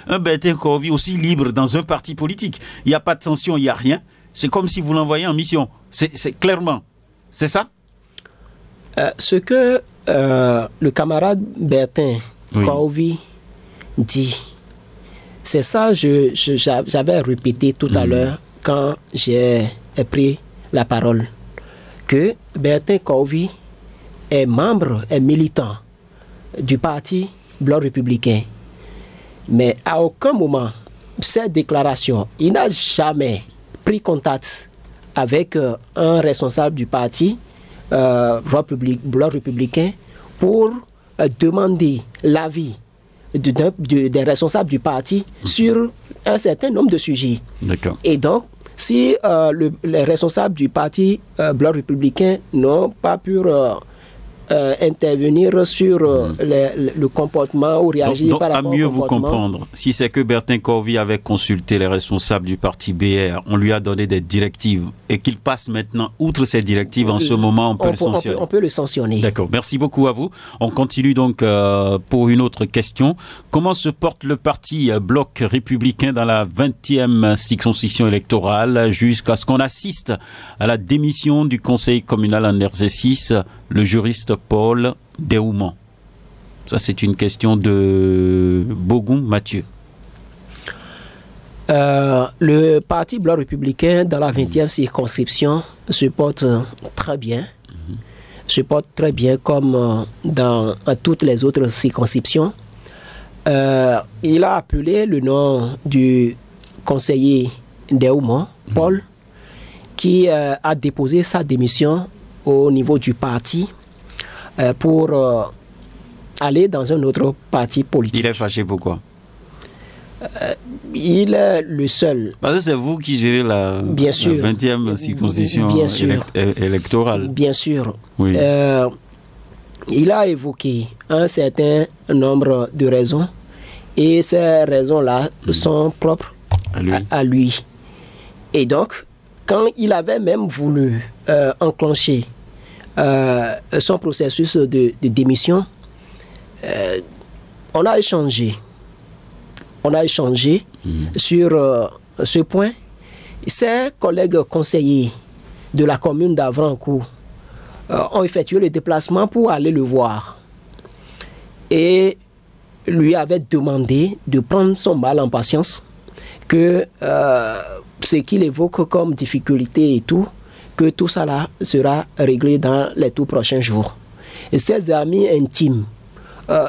un Bertin Corvi aussi libre dans un parti politique. Il n'y a pas de sanction, il n'y a rien. C'est comme si vous l'envoyez en mission. C'est clairement. C'est ça? Ce que le camarade Bertin Corvi dit, c'est ça j'avais répété tout à l'heure quand j'ai pris la parole, que Bertin Corvi est membre, est militant du parti Bloc républicain. Mais à aucun moment, cette déclaration, il n'a jamais pris contact avec un responsable du parti Bloc républicain pour demander l'avis des responsables du parti sur un certain nombre de sujets. D'accord. Et donc, si les responsables du parti Bloc républicain n'ont pas pu intervenir sur le comportement ou réagir par rapport au comportement. À mieux vous comprendre, si c'est que Bertin Corvi avait consulté les responsables du parti BR, on lui a donné des directives et qu'il passe maintenant outre ces directives, en ce moment on peut le sanctionner. On peut le sanctionner. D'accord, merci beaucoup à vous. On continue donc pour une autre question. Comment se porte le parti Bloc républicain dans la 20e circonscription électorale jusqu'à ce qu'on assiste à la démission du conseil communal en exercice, le juriste Paul Déoumont? Ça, c'est une question de Bogoum Mathieu. Le parti Bloc républicain dans la 20e circonscription se porte très bien. Se porte très bien comme dans toutes les autres circonscriptions. Il a appelé le nom du conseiller Déoumont, Paul, qui a déposé sa démission au niveau du parti pour aller dans un autre parti politique. Il est fâché pourquoi? Il est le seul. Parce que c'est vous qui gérez la 20e circonscription électorale. Bien sûr. Oui. Il a évoqué un certain nombre de raisons et ces raisons-là sont propres à lui. Et donc, quand il avait même voulu enclencher son processus de démission, on a échangé. On a échangé sur ce point. Ses collègues conseillers de la commune d'Avrancourt ont effectué le déplacement pour aller le voir. Et lui avait demandé de prendre son mal en patience, que ce qu'il évoque comme difficulté et tout, que tout ça là sera réglé dans les tout prochains jours. Et ses amis intimes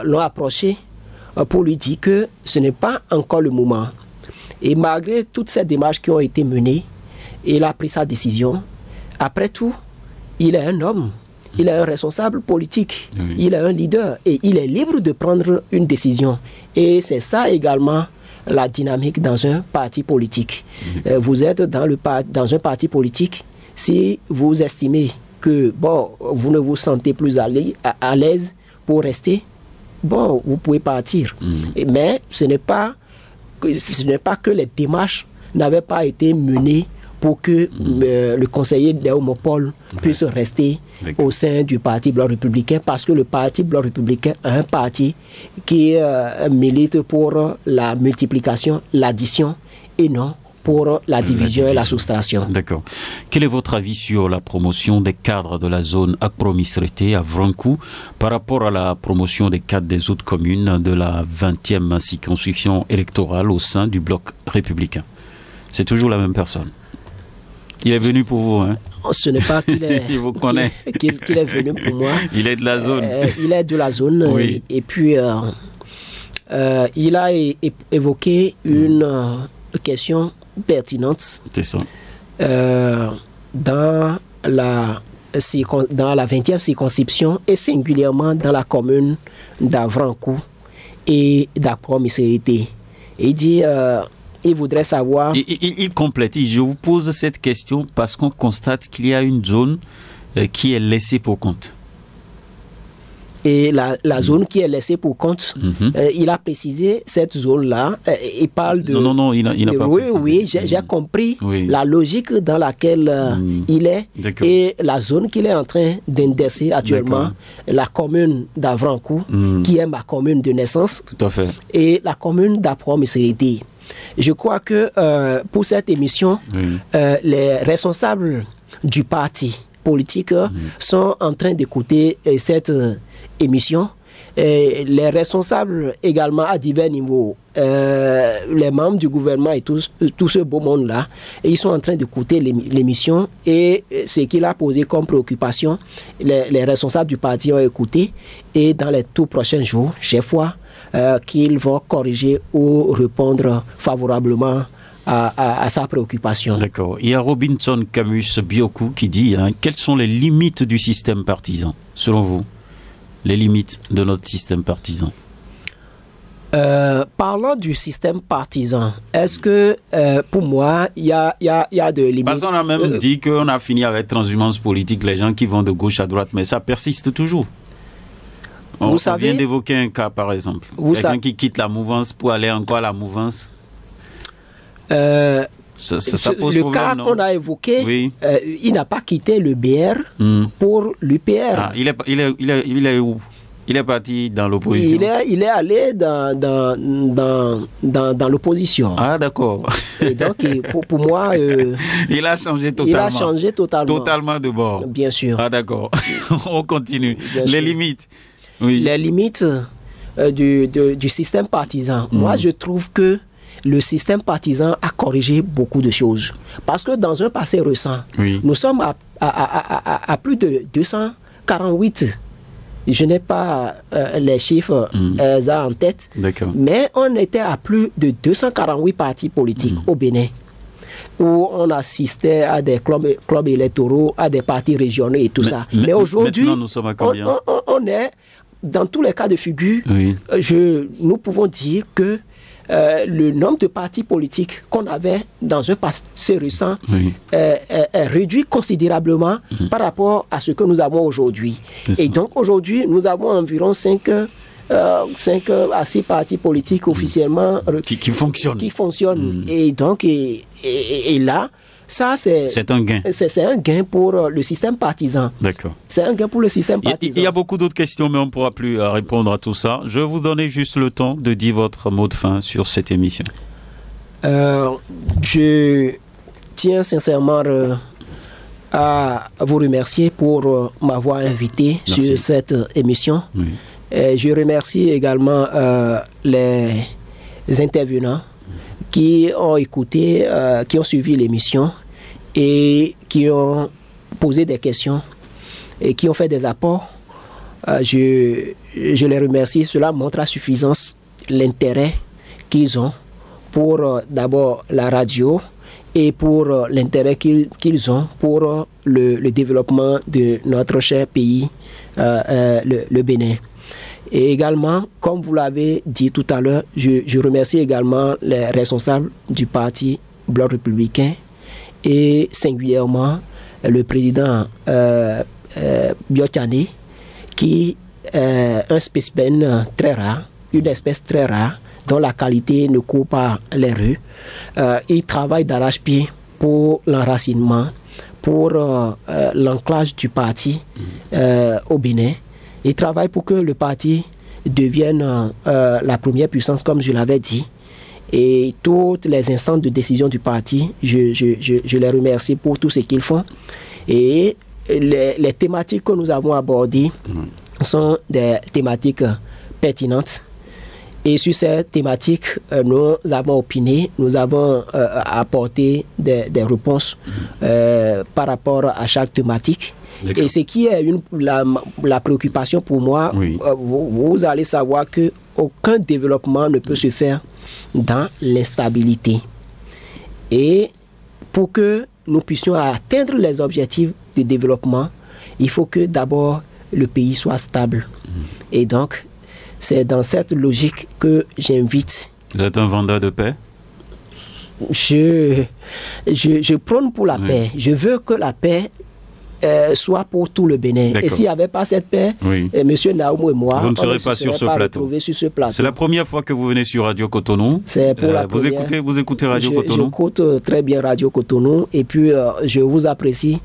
l'ont approché pour lui dire que ce n'est pas encore le moment. Et malgré toutes ces démarches qui ont été menées, il a pris sa décision. Après tout, il est un homme, il est un responsable politique, il est un leader et il est libre de prendre une décision. Et c'est ça également la dynamique dans un parti politique. Vous êtes dans un parti politique, si vous estimez que vous ne vous sentez plus à l'aise pour rester, vous pouvez partir. Mais ce n'est pas que les démarches n'avaient pas été menées pour que le conseiller Déoumont Paul puisse rester au sein du parti Bloc républicain, parce que le parti Bloc républicain est un parti qui milite pour la multiplication, l'addition et non pour la division et la soustraction. D'accord. Quel est votre avis sur la promotion des cadres de la zone Akpro-Misreté à Vrankou par rapport à la promotion des cadres des autres communes de la 20e circonscription électorale au sein du Bloc républicain? C'est toujours la même personne. Il est venu pour vous, hein? Ce n'est pas qu'il est, il vous connaît. qu'il est venu pour moi. Il est de la zone. Il est de la zone. Oui. Et puis, il a évoqué une question pertinente. C'est ça. Dans la 20e circonscription et singulièrement dans la commune d'Avrancourt et d'Accra-Misérité. Il dit, il voudrait savoir... Il complète, je vous pose cette question parce qu'on constate qu'il y a une zone qui est laissée pour compte. Et la zone qui est laissée pour compte, il a précisé cette zone-là. Il parle de... Non, il n'a pas précisé. Oui, j'ai compris la logique dans laquelle il est et la zone qu'il est en train d'indexer actuellement, la commune d'Avrancourt, qui est ma commune de naissance, tout à fait, et la commune d'Accra-Misérité. Je crois que pour cette émission, les responsables du parti politique sont en train d'écouter cette émission. Et les responsables également à divers niveaux, les membres du gouvernement et tout ce beau monde-là, ils sont en train d'écouter l'émission et ce qu'il a posé comme préoccupation, les responsables du parti ont écouté et dans les tout prochains jours, j'ai foi qu'ils vont corriger ou répondre favorablement à sa préoccupation. D'accord. Il y a Robinson Camus Bioku qui dit quelles sont les limites du système partisan, selon vous? Les limites de notre système partisan. Parlant du système partisan, est-ce que pour moi, il y a de limites? Parce qu'on a même dit qu'on a fini avec transhumance politique, les gens qui vont de gauche à droite, mais ça persiste toujours. On vient d'évoquer un cas, par exemple. Quelqu'un qui quitte la mouvance pour aller encore à la mouvance. Ça pose le problème, cas qu'on a évoqué, il n'a pas quitté le BR pour l'UPR. Ah, il est où? Il est parti dans l'opposition. Il est allé dans l'opposition. Ah, d'accord. Et donc, pour moi... il a changé totalement. Il a changé totalement. Totalement de bord. Bien sûr. Ah, d'accord. On continue. Bien les sûr. Limites. Oui. Les limites du système partisan. Moi, je trouve que le système partisan a corrigé beaucoup de choses. Parce que dans un passé récent, nous sommes à plus de 248. Je n'ai pas les chiffres en tête. Mais on était à plus de 248 partis politiques au Bénin, où on assistait à des clubs électoraux, à des partis régionaux et tout ça. Mais aujourd'hui, on est, dans tous les cas de figure, nous pouvons dire que le nombre de partis politiques qu'on avait dans un passé récent est réduit considérablement par rapport à ce que nous avons aujourd'hui. Et donc aujourd'hui, nous avons environ 5 à 6 partis politiques officiellement qui fonctionnent. Et donc, et là, ça, c'est un gain. C'est un gain pour le système partisan. D'accord. C'est un gain pour le système partisan. Il y a beaucoup d'autres questions, mais on ne pourra plus répondre à tout ça. Je vais vous donner juste le temps de dire votre mot de fin sur cette émission. Je tiens sincèrement à vous remercier pour m'avoir invité sur cette émission. Je remercie également les intervenants qui ont écouté, qui ont suivi l'émission et qui ont posé des questions et qui ont fait des apports. Je les remercie. Cela montre à suffisance l'intérêt qu'ils ont pour d'abord la radio et pour l'intérêt qu'ils ont pour le développement de notre cher pays, le Bénin. Et également, comme vous l'avez dit tout à l'heure, je remercie également les responsables du parti Bloc républicain et singulièrement le président Biotchane, qui est un spécimen très rare, une espèce très rare, dont la qualité ne court pas les rues. Il travaille d'arrache-pied pour l'enracinement, pour l'ancrage du parti au Bénin. Il travaille pour que le parti devienne la première puissance, comme je l'avais dit. Et toutes les instances de décision du parti, je les remercie pour tout ce qu'ils font. Et les thématiques que nous avons abordées sont des thématiques pertinentes Et sur cette thématique, nous avons opiné, nous avons apporté des réponses par rapport à chaque thématique. Et ce qui est la préoccupation pour moi, oui. Vous allez savoir qu'aucun développement ne peut se faire dans l'instabilité. Et pour que nous puissions atteindre les objectifs de développement, il faut que d'abord le pays soit stable. Et donc, c'est dans cette logique que j'invite. Vous êtes un vendeur de paix? Je prône pour la paix. Je veux que la paix soit pour tout le Bénin. Et s'il n'y avait pas cette paix, oui. M. Naoumou et moi, vous ne serez pas sur ce plateau. C'est la première fois que vous venez sur Radio Cotonou. C'est pour la première. Vous écoutez Radio Cotonou? J'écoute très bien Radio Cotonou et puis je vous apprécie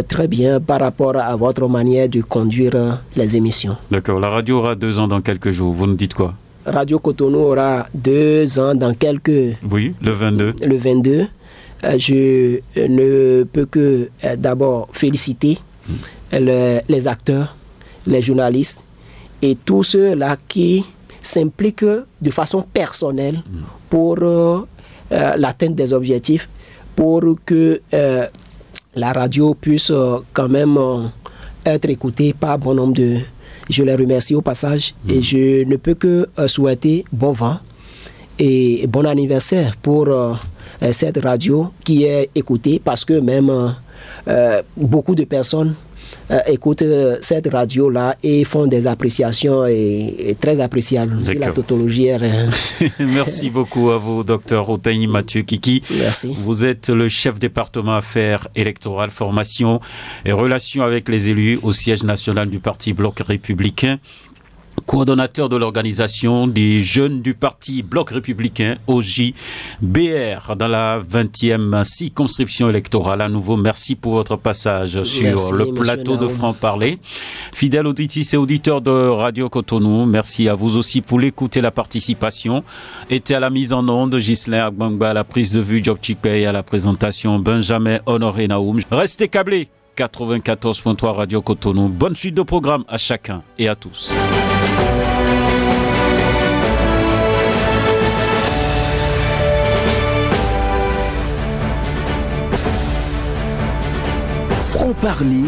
très bien par rapport à votre manière de conduire les émissions. D'accord. La radio aura 2 ans dans quelques jours. Vous nous dites quoi? Radio Cotonou aura 2 ans dans quelques... Oui, le 22. Le 22. Je ne peux que d'abord féliciter les acteurs, les journalistes et tous ceux-là qui s'impliquent de façon personnelle pour l'atteinte des objectifs, pour que la radio puisse quand même être écoutée par bon nombre de... Je les remercie au passage et je ne peux que souhaiter bon vent et bon anniversaire pour... cette radio qui est écoutée parce que même beaucoup de personnes écoutent cette radio-là et font des appréciations et très appréciables. C'est la tautologie. Merci beaucoup à vous, Dr Otaigny Mathieu Kiki. Merci. Vous êtes le chef département affaires électorales, formation et relations avec les élus au siège national du Parti Bloc républicain. Coordonnateur de l'organisation des jeunes du parti Bloc républicain OJBR dans la 20e circonscription électorale. À nouveau, merci pour votre passage sur le plateau de franc-parler. Fidèles auditrices et auditeurs de Radio Cotonou, merci à vous aussi pour l'écoute et la participation. Était à la mise en onde Ghislain Agbangba, à la prise de vue Job Chikpey, à la présentation Benjamin Honoré Naoum. Restez câblés. 94.3 Radio Cotonou. Bonne suite de programme à chacun et à tous. Franc-parler